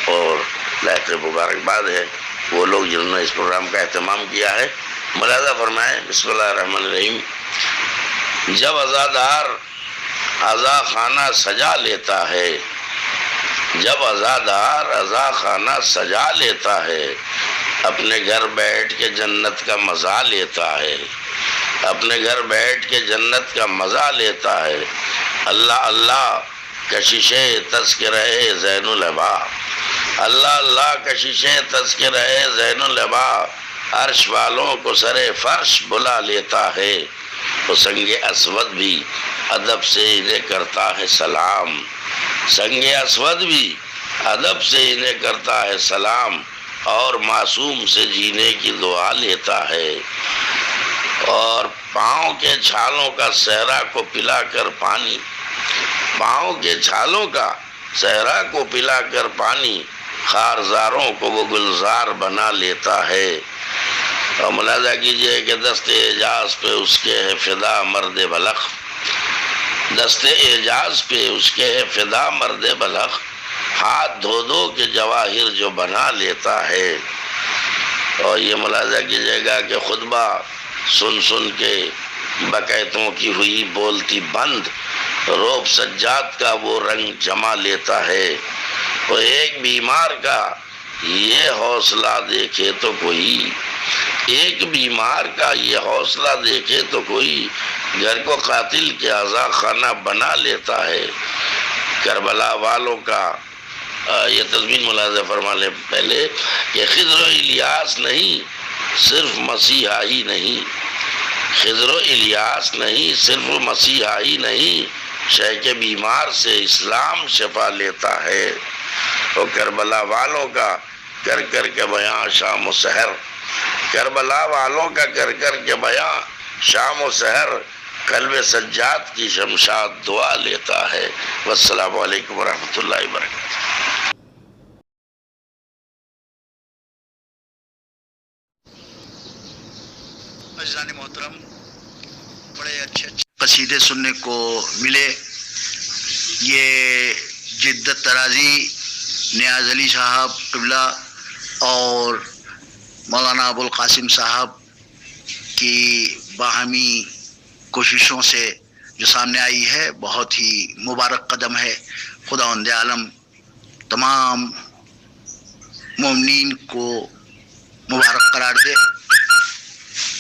اور لائق مبارکباد ہے وہ لوگ جنہوں نے اس پروگرام کا اہتمام کیا ہے۔ ملاحظہ فرمائیں، بسم اللہ الرحمن الرحیم۔ جب عزادار عزا خانہ سجا لیتا ہے، جب عزادار عزا خانہ سجا لیتا ہے، اپنے گھر بیٹھ کے جنت کا مزہ لیتا ہے، اپنے گھر بیٹھ کے جنت کا مزہ لیتا ہے۔ اللہ اللہ کشش تذکرہ زین العبا، اللہ اللہ کشش تذکرہ زین العبا، عرش والوں کو سر فرش بلا لیتا ہے۔ وہ سنگ اسود بھی ادب سے انہیں کرتا ہے سلام، سنگ اسود بھی ادب سے انہیں کرتا ہے سلام، اور معصوم سے جینے کی دعا لیتا ہے۔ اور پاؤں کے چھالوں کا صحرا کو پلا کر پانی، پاؤں کے چھالوں کا صحرا کو پلا کر پانی، خارزاروں کو وہ گلزار بنا لیتا ہے۔ اور ملاحظہ کیجئے کہ دست اعجاز پہ اس کے ہے فدا مرد بلخ، دست اعجاز پہ اس کے ہے فدا مرد بلخ، ہاتھ دھو دھو کے جواہر جو بنا لیتا ہے۔ اور یہ ملاحظہ کیجئے گا کہ خطبہ سن سن کے بقیتوں کی ہوئی بولتی بند، روب سجاد کا وہ رنگ جما لیتا ہے۔ اور ایک بیمار کا یہ حوصلہ دیکھے تو کوئی، ایک بیمار کا یہ حوصلہ دیکھے تو کوئی، گھر کو قاتل کے عزا خانہ بنا لیتا ہے۔ کربلا والوں کا یہ تضمین ملاحظہ فرما لیں پہلے کہ خضر و الیاس نہیں صرف مسیحا ہی نہیں، خضر و الیاس نہیں صرف مسیحا ہی نہیں، شے کے بیمار سے اسلام شفا لیتا ہے۔ اور کربلا والوں کا کر کر کے بیان شام و سحر، کربلا والوں کا کر کر کے بیان شام و سحر، قلب سجاد کی شمشاد دعا لیتا ہے۔ والسلام علیکم ورحمۃ اللہ وبرکاتہ۔ عزیزان محترم، بڑے اچھے قصیدے سننے کو ملے۔ یہ جدت ترازی نیاز علی صاحب قبلہ اور مولانا ابو القاسم صاحب کی باہمی کوششوں سے جو سامنے آئی ہے، بہت ہی مبارک قدم ہے۔ خداوند عالم تمام مومنین کو مبارک قرار دے۔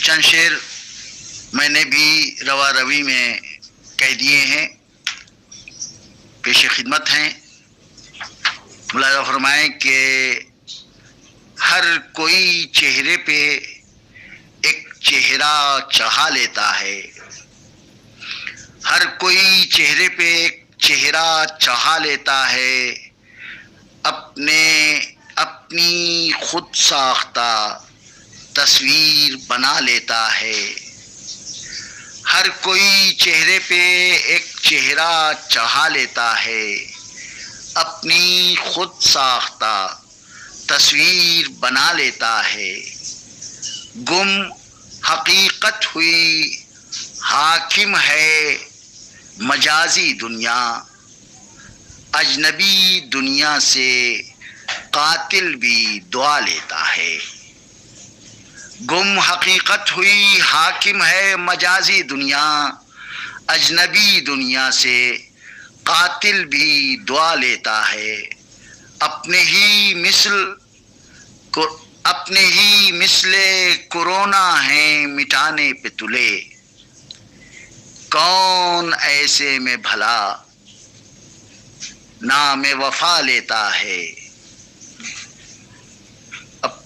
چند شعر میں نے بھی روا روی میں کہہ دیے ہیں، پیش خدمت ہیں۔ ملاحظہ فرمائیں کہ ہر کوئی چہرے پہ ایک چہرہ چڑھا لیتا ہے، ہر کوئی چہرے پہ ایک چہرہ چڑھا لیتا ہے، اپنی خود ساختہ تصویر بنا لیتا ہے۔ ہر کوئی چہرے پہ ایک چہرہ چڑھا لیتا ہے، اپنی خود ساختہ تصویر بنا لیتا ہے۔ گم حقیقت ہوئی حاکم ہے مجازی دنیا، اجنبی دنیا سے قاتل بھی دعا لیتا ہے۔ گم حقیقت ہوئی حاکم ہے مجازی دنیا، اجنبی دنیا سے قاتل بھی دعا لیتا ہے۔ اپنے ہی مثل کورونا ہیں مٹانے پہ تلے، کون ایسے میں بھلا نام وفا لیتا ہے۔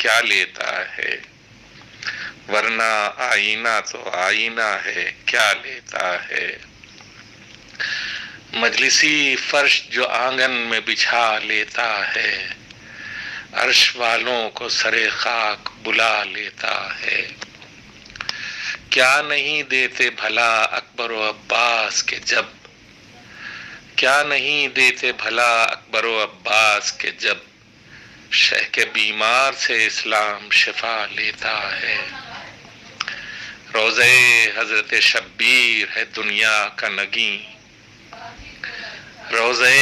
کیا لیتا ہے، ورنہ آئینہ تو آئینہ ہے کیا لیتا ہے۔ مجلسی فرش جو آنگن میں بچھا لیتا ہے، عرش والوں کو سرے خاک بلا لیتا ہے۔ کیا نہیں دیتے بھلا اکبر و عباس کے جب، کیا نہیں دیتے بھلا اکبر و عباس کے جب شہ کے بیمار سے اسلام شفا لیتا ہے۔ روضہ حضرت شبیر ہے دنیا کا نگیں، روضہ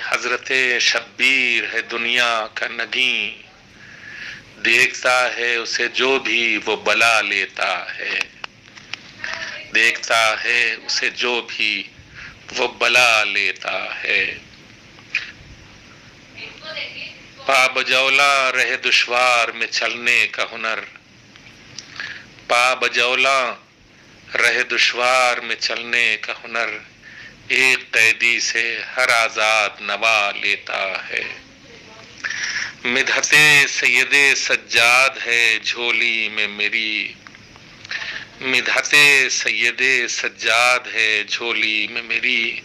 حضرت شبیر ہے دنیا کا نگیں، دیکھتا ہے اسے جو بھی وہ بلا لیتا ہے، دیکھتا ہے اسے جو بھی وہ بلا لیتا ہے۔ پا بجولا رہے دشوار میں چلنے کا ہنر، پا بجولا رہے دشوار میں چلنے کا ہنر، ایک قیدی سے ہر آزاد نوا لیتا ہے۔ مدحت سید سجاد ہے جھولی میں میری، مدحت سید سجاد ہے جھولی میں میری،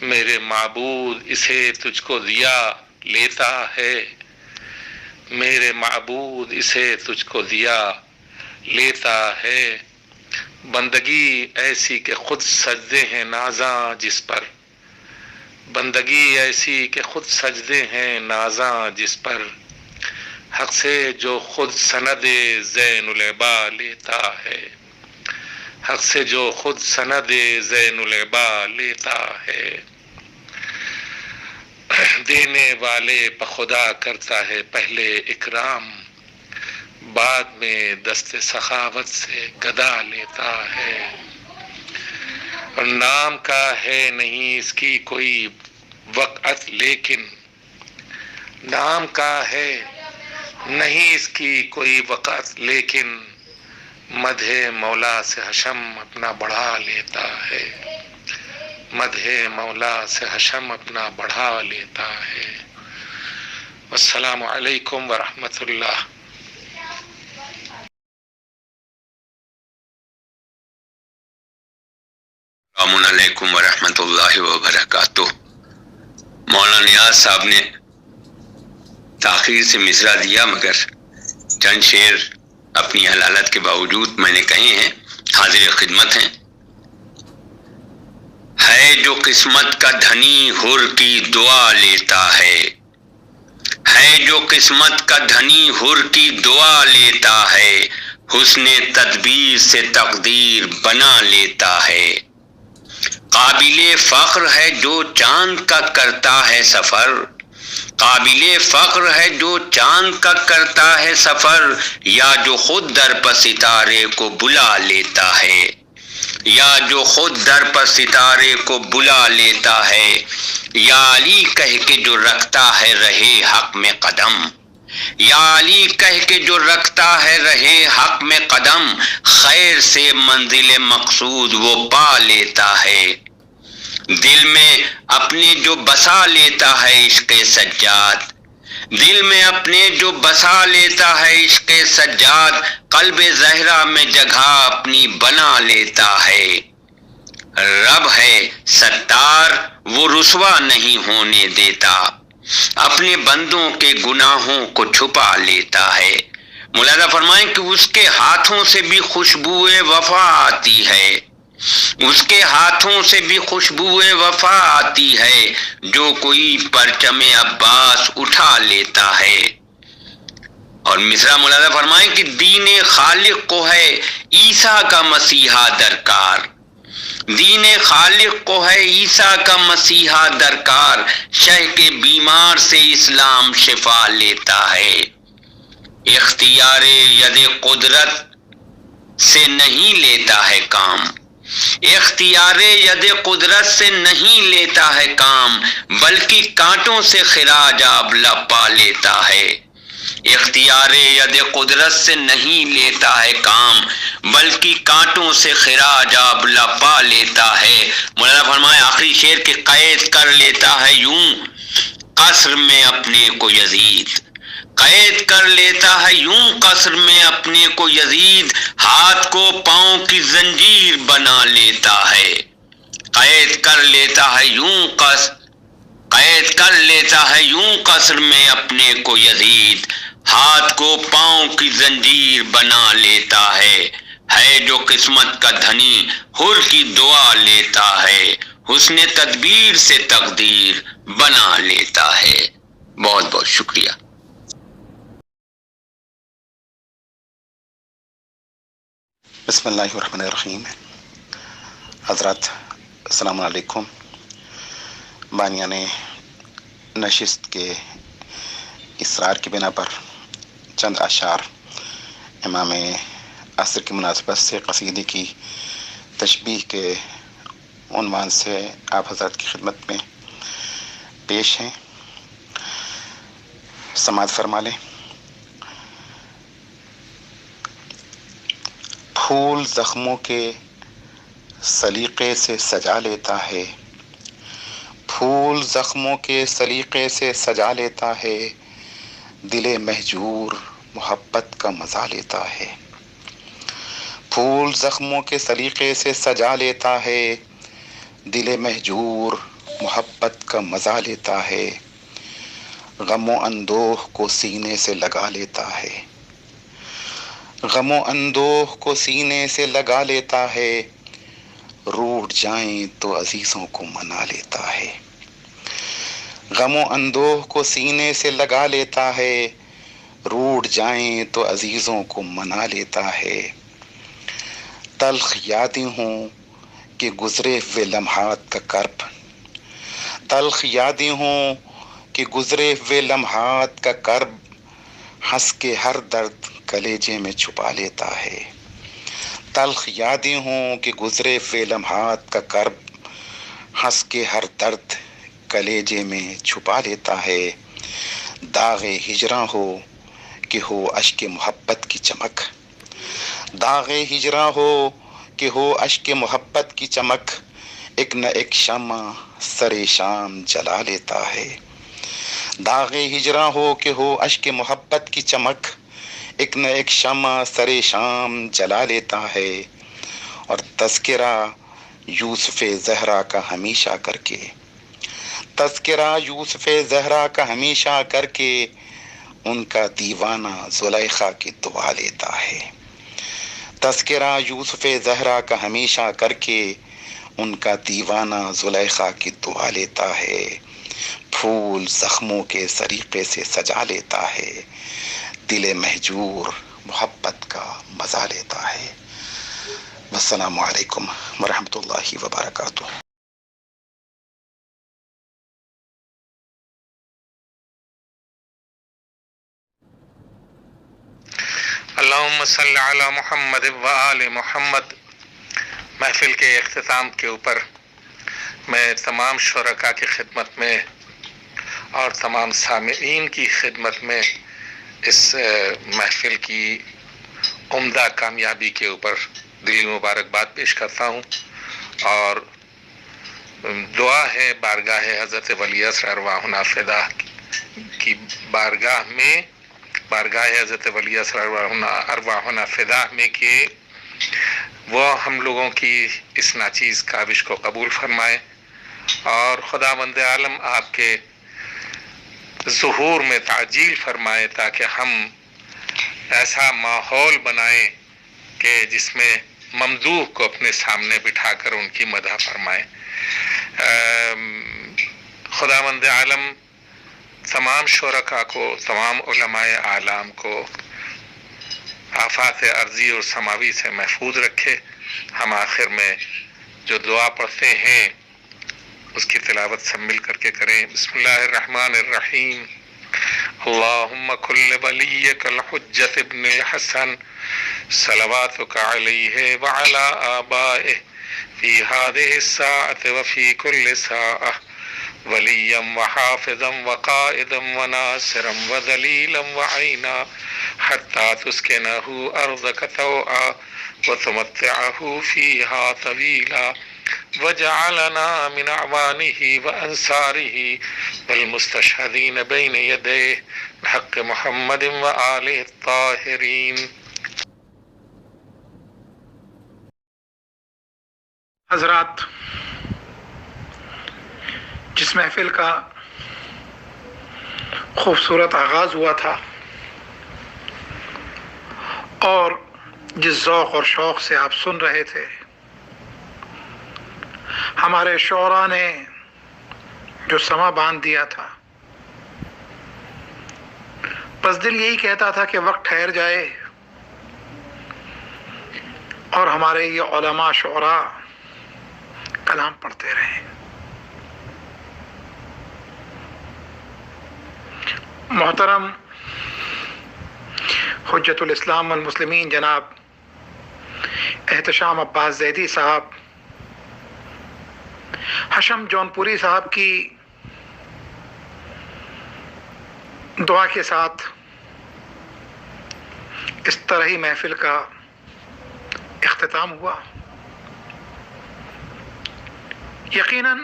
میرے معبود اسے تجھ کو دیا لیتا ہے، میرے معبود اسے تجھ کو دیا لیتا ہے۔ بندگی ایسی کہ خود سجدے ہیں نازاں جس پر، بندگی ایسی کہ خود سجدے ہیں نازاں جس پر، حق سے جو خود سند زین العبا لیتا ہے، حق سے جو خود سند زین العبا لیتا ہے۔ دینے والے پہ خدا کرتا ہے پہلے اکرام، بعد میں دست سخاوت سے گدا لیتا ہے۔ اور نام کا ہے نہیں اس کی کوئی وقعت لیکن، نام کا ہے نہیں اس کی کوئی وقعت لیکن، مدح مولا سے حشم اپنا بڑھا لیتا ہے، مدح مولا سے حشم اپنا بڑھا لیتا ہے۔ والسلام علیکم ورحمۃ اللہ۔ السلام علیکم ورحمۃ اللہ وبرکاتہ۔ مولانا نیاز صاحب نے تاخیر سے مصرع دیا، مگر چند شعر اپنی حلالت کے باوجود میں نے کہے ہیں، حاضر خدمت ہیں۔ ہے جو قسمت کا دھنی حر کی دعا لیتا ہے، ہے جو قسمت کا دھنی حر کی دعا لیتا ہے، حسن تدبیر سے تقدیر بنا لیتا ہے۔ قابل فخر ہے جو چاند کا کرتا ہے سفر، قابل فخر ہے جو چاند کا کرتا ہے سفر، یا جو خود در پر ستارے کو بلا لیتا ہے، یا جو خود در پر ستارے کو بلا لیتا ہے، یا علی کہہ کے جو رکھتا ہے رہے حق میں قدم، یا علی کہہ کے جو رکھتا ہے رہے حق میں قدم، خیر سے منزل مقصود وہ پا لیتا ہے۔ دل میں اپنے جو بسا لیتا ہے عشق سجاد، دل میں اپنے جو بسا لیتا ہے عشق سجاد، قلب زہرا میں جگہ اپنی بنا لیتا ہے۔ رب ہے ستار وہ رسوا نہیں ہونے دیتا، اپنے بندوں کے گناہوں کو چھپا لیتا ہے۔ ملاحظہ فرمائیں کہ اس کے ہاتھوں سے بھی خوشبو وفا آتی ہے، اس کے ہاتھوں سے بھی خوشبو وفا آتی ہے، جو کوئی پرچم عباس اٹھا لیتا ہے۔ اور مصرع ملاحظہ فرمائیں کہ دین خالق کو ہے عیسیٰ کا مسیحا درکار، دین خالق کو ہے عیسیٰ کا مسیحا درکار، شہ کے بیمار سے اسلام شفا لیتا ہے۔ اختیار ید قدرت سے نہیں لیتا ہے کام، اختیار ید قدرت سے نہیں لیتا ہے کام، بلکہ کانٹوں سے خراج آبلہ پا لیتا ہے۔ اختیار ید قدرت سے نہیں لیتا ہے کام، بلکہ کانٹوں سے خراج آبلہ پا لیتا ہے۔ مولانا فرمائے آخری شعر کہ قید کر لیتا ہے یوں قصر میں اپنے کو یزید، قید کر لیتا ہے یوں قصر میں اپنے کو یزید، ہاتھ کو پاؤں کی زنجیر بنا لیتا ہے۔ قید کر لیتا ہے یوں قصر میں اپنے کو یزید، ہاتھ کو پاؤں کی زنجیر بنا لیتا ہے جو قسمت کا دھنی حر کی دعا لیتا ہے، حسن تدبیر سے تقدیر بنا لیتا ہے۔ بہت بہت شکریہ۔ بسم اللہ الرحمن الرحیم۔ حضرات السلام علیکم۔ بانیان نشست کے اصرار کی بنا پر چند اشعار امام عصر کی مناسبت سے قصیدے کی تشبیہ کے عنوان سے آپ حضرات کی خدمت میں پیش ہیں، سماعت فرما لیں۔ پھول زخموں کے سلیقے سے سجا لیتا ہے، پھول زخموں کے سلیقے سے سجا لیتا ہے، دل مہجور محبت کا مزہ لیتا ہے۔ پھول زخموں کے سلیقے سے سجا لیتا ہے، دل مہجور محبت کا مزہ لیتا ہے، غم و اندوہ کو سینے سے لگا لیتا ہے، غم و اندوہ کو سینے سے لگا لیتا ہے، روٹھ جائیں تو عزیزوں کو منا لیتا ہے، غم و اندوہ کو سینے سے لگا لیتا ہے، روٹھ جائیں تو عزیزوں کو منا لیتا ہے۔ تلخ یادیں ہوں کہ گزرے ہوئے لمحات کا کرب، تلخ یادیں ہوں کہ گزرے ہوئے لمحات کا کرب، ہنس کے ہر درد کلیجے میں چھپا لیتا ہے۔ تلخ یادیں ہوں کہ گزرے ہوئے لمحات کا کرب، ہنس کے ہر درد کلیجے میں چھپا لیتا ہے۔ داغ ہجراں ہو کہ ہو اشک محبت کی چمک، داغ ہجراں ہو کہ ہو اشک محبت کی چمک، ایک نہ ایک شمع سر شام جلا لیتا ہے۔ داغ ہجراں ہو کہ ہو اشک محبت کی چمک، ایک نہ ایک شمع سر شام جلا لیتا ہے۔ اور تذکرہ یوسف زہرا کا ہمیشہ کر کے، تذکرہ یوسف زہرا کا ہمیشہ کر کے، ان کا دیوانہ زلیخا کی دعا لیتا ہے۔ تذکرہ یوسف زہرا کا ہمیشہ کر کے، ان کا دیوانہ زلیخا کی دعا لیتا ہے۔ پھول زخموں کے سلیقے سے سجا لیتا ہے، دل مہجور محبت کا مزہ لیتا ہے۔ السلام علیکم ورحمۃ اللہ وبرکاتہ۔ اللہم صلی علی محمد وآل محمد۔ محفل کے اختتام کے اوپر میں تمام شرکاء کی خدمت میں اور تمام سامعین کی خدمت میں اس محفل کی عمدہ کامیابی کے اوپر دلی مبارکباد پیش کرتا ہوں، اور دعا ہے بارگاہ حضرت ولی عصر ارواحنا فدا کی بارگاہ میں، بارگاہ حضرت ولی عصر ارواحنا فدا میں کہ وہ ہم لوگوں کی اس ناچیز کاوش کو قبول فرمائے، اور خداوند عالم آپ کے ظہور میں تعجیل فرمائے، تاکہ ہم ایسا ماحول بنائیں کہ جس میں ممدوح کو اپنے سامنے بٹھا کر ان کی مدح فرمائیں۔ خداوند عالم تمام شرکاء کو، تمام علماء اعلام کو آفات ارضی اور سماوی سے محفوظ رکھے۔ ہم آخر میں جو دعا پڑھتے ہیں اس کی تلاوت سب مل کر کے کریں۔ بسم اللہ الرحمن الرحیم۔ اللہم کل ولیک الحجت ابن الحسن صلواتک علیہ وعلی آبائہ فی هذه الساعة وفی کل ساعة ولیا وحافظا وقائدا وناصرا وذلیلا وعینا حتی تسکنہ ارضک طوعا وتمتعہ فیہا طویلا وجعلنا من اعوانه وانصاره والمستشهدين بين يديه بحق محمد وآله الطاهرين. حضرات، جس محفل کا خوبصورت آغاز ہوا تھا اور جس ذوق اور شوق سے آپ سن رہے تھے، ہمارے شعراء نے جو سما باندھ دیا تھا، بس دل یہی کہتا تھا کہ وقت ٹھہر جائے اور ہمارے یہ علماء شعراء کلام پڑھتے رہیں۔ محترم حجت الاسلام والمسلمین جناب احتشام عباس زیدی صاحب حشم جونپوری صاحب کی دعا کے ساتھ اس طرح ہی محفل کا اختتام ہوا۔ یقیناً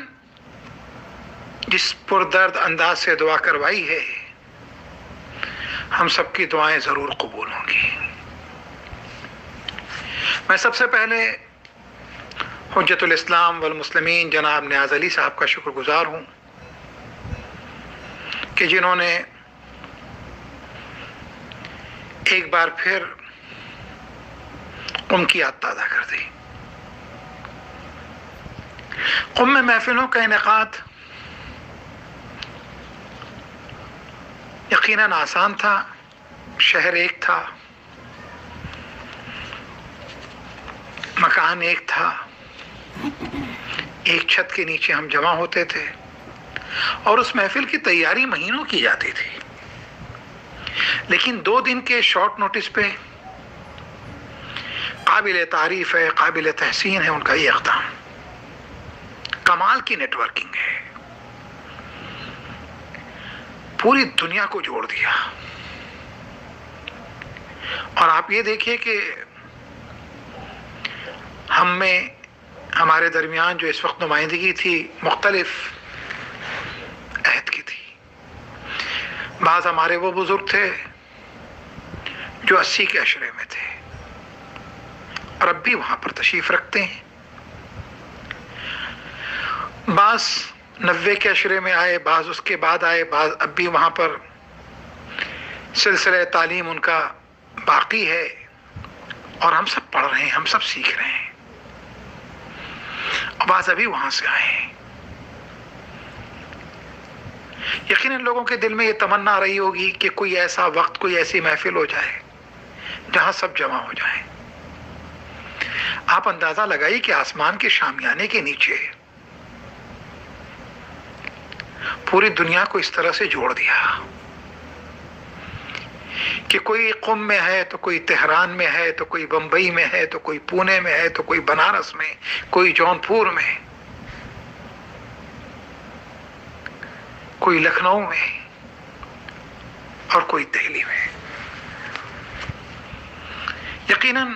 جس پردرد انداز سے دعا کروائی ہے، ہم سب کی دعائیں ضرور قبول ہوں گی۔ میں سب سے پہلے حجت الاسلام والمسلمین جناب نیاز علی صاحب کا شکر گزار ہوں کہ جنہوں نے ایک بار پھر قم کی یاد تازہ کر دی۔ قم میں محفلوں کا انعقاد یقیناً آسان تھا، شہر ایک تھا، مکان ایک تھا، ایک چھت کے نیچے ہم جمع ہوتے تھے اور اس محفل کی تیاری مہینوں کی جاتی تھی، لیکن 2 دن کے شارٹ نوٹس پہ قابل تعریف ہے، قابل تحسین ہے ان کا یہ اقدام۔ کمال کی نیٹ ورکنگ ہے، پوری دنیا کو جوڑ دیا۔ اور آپ یہ دیکھیے کہ ہم میں ہمارے درمیان جو اس وقت نمائندگی تھی مختلف عہد کی تھی۔ بعض ہمارے وہ بزرگ تھے جو 80 کے عشرے میں تھے اور اب بھی وہاں پر تشریف رکھتے ہیں، بعض 90 کے عشرے میں آئے، بعض اس کے بعد آئے، بعض اب بھی وہاں پر سلسلہ تعلیم ان کا باقی ہے اور ہم سب پڑھ رہے ہیں، ہم سب سیکھ رہے ہیں، اور بعض ابھی وہاں سے آئے ہیں۔ یقیناً لوگوں کے دل میں یہ تمنا رہی ہوگی کہ کوئی ایسا وقت، کوئی ایسی محفل ہو جائے جہاں سب جمع ہو جائیں۔ آپ اندازہ لگائیے کہ آسمان کے شامیانے کے نیچے پوری دنیا کو اس طرح سے جوڑ دیا کہ کوئی قم میں ہے تو کوئی تہران میں ہے تو کوئی بمبئی میں ہے تو کوئی پونے میں ہے تو کوئی بنارس میں، کوئی جونپور میں، کوئی لکھنؤ میں اور کوئی دہلی میں۔ یقیناً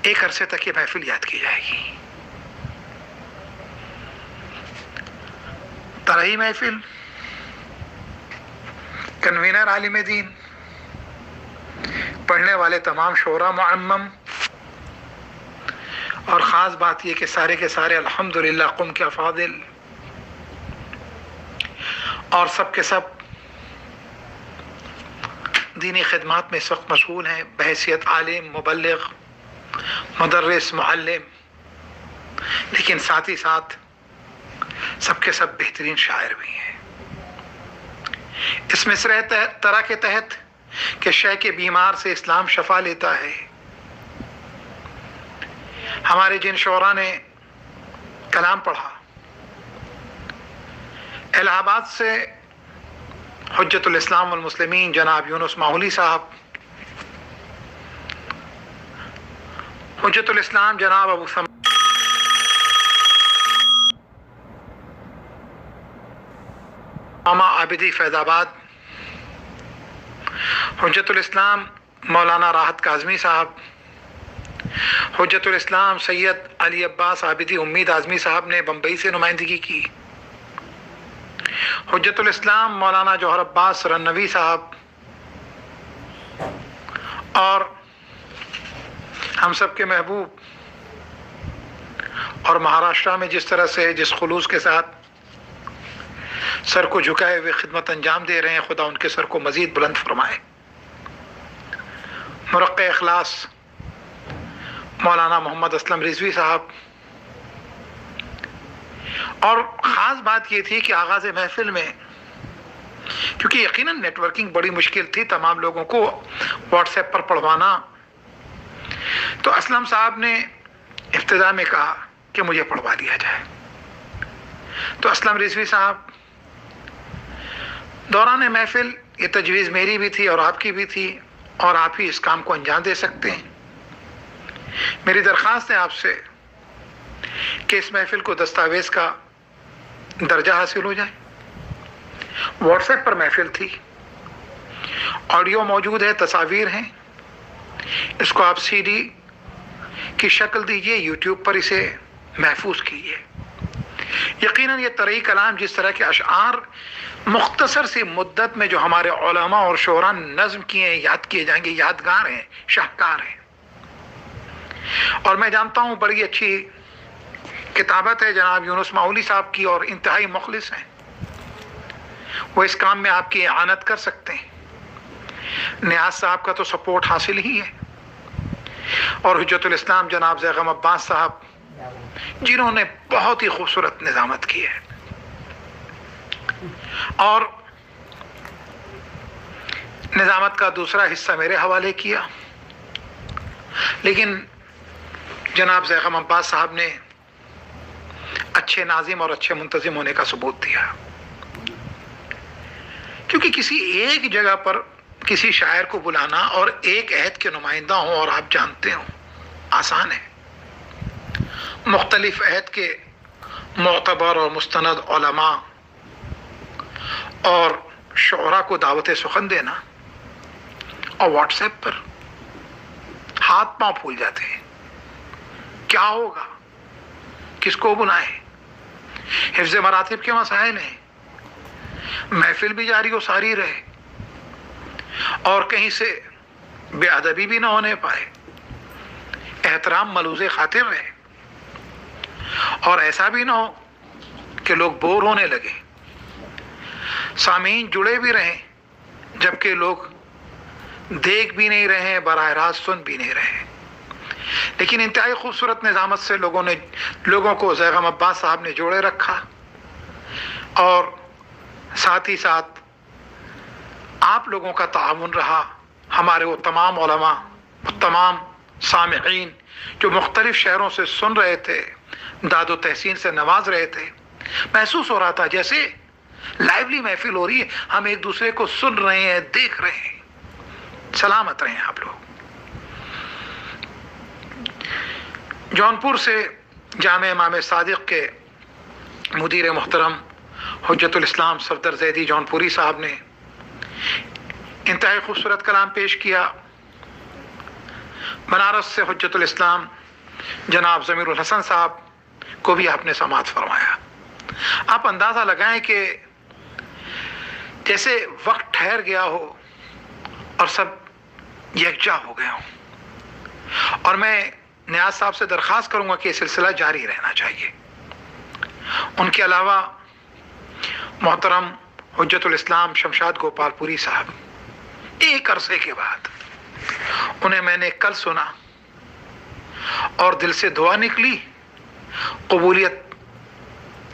ایک عرصے تک یہ محفل یاد کی جائے گی۔ طرحی محفل، کنوینر عالم دین، پڑھنے والے تمام شعراء معمم، اور خاص بات یہ کہ سارے کے سارے الحمدللہ قم کے افاضل اور سب کے سب دینی خدمات میں اس وقت مشغول ہیں بحیثیت عالم، مبلغ، مدرس، معلم، لیکن ساتھ ہی ساتھ سب کے سب بہترین شاعر بھی ہیں۔ اس مصرع طرح کے تحت کہ شے کے بیمار سے اسلام شفا لیتا ہے، ہمارے جن شعراء نے کلام پڑھا، الہ آباد سے حجت الاسلام والمسلمین جناب یونس ماحولی صاحب، حجت الاسلام جناب ابو ماما عابدی فیض آباد، حجت الاسلام مولانا راحت کاظمی صاحب، حجت الاسلام سید علی عباس عابدی امید اعظمی صاحب نے بمبئی سے نمائندگی کی، حجت الاسلام مولانا جوہر عباس رنوی صاحب، اور ہم سب کے محبوب، اور مہاراشٹرا میں جس طرح سے جس خلوص کے ساتھ سر کو جھکائے ہوئے خدمت انجام دے رہے ہیں، خدا ان کے سر کو مزید بلند فرمائے۔ مرقع اخلاص مولانا محمد اسلم رضوی صاحب، اور خاص بات یہ تھی کہ آغاز محفل میں، کیونکہ یقیناً نیٹ ورکنگ بڑی مشکل تھی، تمام لوگوں کو واٹس ایپ پر پڑھوانا، تو اسلم صاحب نے ابتدا میں کہا کہ مجھے پڑھوا دیا جائے۔ تو اسلم رضوی صاحب، دوران محفل یہ تجویز میری بھی تھی اور آپ کی بھی تھی، اور آپ ہی اس کام کو انجام دے سکتے ہیں۔ میری درخواست ہے آپ سے کہ اس محفل کو دستاویز کا درجہ حاصل ہو جائے۔ واٹس ایپ پر محفل تھی، آڈیو موجود ہے، تصاویر ہیں، اس کو آپ سی ڈی کی شکل دیجئے، یوٹیوب پر اسے محفوظ کیجئے۔ یقیناً یہ طرح کلام، جس طرح کے اشعار مختصر سی مدت میں جو ہمارے علماء اور شعراء نظم کیے ہیں، یاد کیے جائیں گے، یادگار ہیں، شاہکار ہیں۔ اور میں جانتا ہوں بڑی اچھی کتابت ہے جناب یونس ماؤلی صاحب کی، اور انتہائی مخلص ہیں، وہ اس کام میں آپ کی اعانت کر سکتے ہیں۔ نیاز صاحب کا تو سپورٹ حاصل ہی ہے، اور حجت الاسلام جناب زیغم عباس صاحب، جنہوں نے بہت ہی خوبصورت نظامت کی ہے۔ اور نظامت کا دوسرا حصہ میرے حوالے کیا، لیکن جناب زیغم عباس صاحب نے اچھے ناظم اور اچھے منتظم ہونے کا ثبوت دیا، کیونکہ کسی ایک جگہ پر کسی شاعر کو بلانا اور ایک عہد کے نمائندہ ہوں اور آپ جانتے ہوں آسان ہے۔ مختلف عہد کے معتبر اور مستند علماء اور شعراء کو دعوت سخن دینا، اور واٹس ایپ پر ہاتھ پاؤں پھول جاتے ہیں، کیا ہوگا، کس کو بلائیں؟ حفظ مراتب کے مسائل ہیں، محفل بھی جاری و ساری رہے، اور کہیں سے بے ادبی بھی نہ ہونے پائے، احترام ملوز خاطر رہے، اور ایسا بھی نہ ہو کہ لوگ بور ہونے لگے، سامعین جڑے بھی رہیں جبکہ لوگ دیکھ بھی نہیں رہے ہیں، براہ راست سن بھی نہیں رہے۔ لیکن انتہائی خوبصورت نظامت سے لوگوں کو زیغم عباس صاحب نے جوڑے رکھا، اور ساتھ ہی ساتھ آپ لوگوں کا تعاون رہا، ہمارے وہ تمام علماء، تمام سامعین جو مختلف شہروں سے سن رہے تھے، داد و تحسین سے نواز رہے تھے۔ محسوس ہو رہا تھا جیسے لائیولی محفل ہو رہی ہے، ہم ایک دوسرے کو سن رہے ہیں، دیکھ رہے ہیں۔ سلامت رہیں آپ لوگ۔ جونپور سے جامع امام صادق کے مدیر محترم حجت الاسلام صفدر زیدی جونپوری صاحب نے انتہائی خوبصورت کلام پیش کیا۔ بنارس سے حجت الاسلام جناب ضمیر الحسن صاحب کو بھی آپ نے سماعت فرمایا۔ آپ اندازہ لگائیں کہ جیسے وقت ٹھہر گیا ہو اور سب یکجا ہو گئے ہوں، اور میں نیاز صاحب سے درخواست کروں گا کہ یہ سلسلہ جاری رہنا چاہیے۔ ان کے علاوہ محترم حجت الاسلام شمشاد گوپال پوری صاحب، ایک عرصے کے بعد انہیں میں نے کل سنا اور دل سے دعا نکلی، قبولیت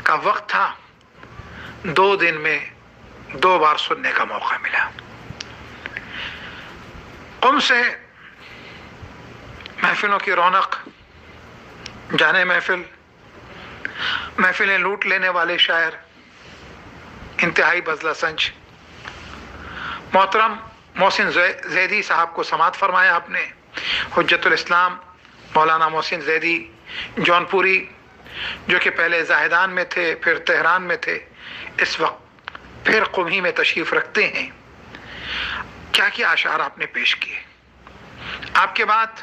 کا وقت تھا، 2 دن میں 2 بار سننے کا موقع ملا۔ قم سے محفلوں کی رونق، جانے محفلیں لوٹ لینے والے شاعر، انتہائی بزلہ سنج محترم محسن زیدی صاحب کو سماعت فرمایا آپ نے۔ حجت الاسلام مولانا محسن زیدی جونپوری، جو کہ پہلے زاہدان میں تھے، پھر تہران میں تھے، اس وقت پھر قمی میں تشریف رکھتے ہیں۔ کیا کیا اشعار آپ نے پیش کیے۔ آپ کے بعد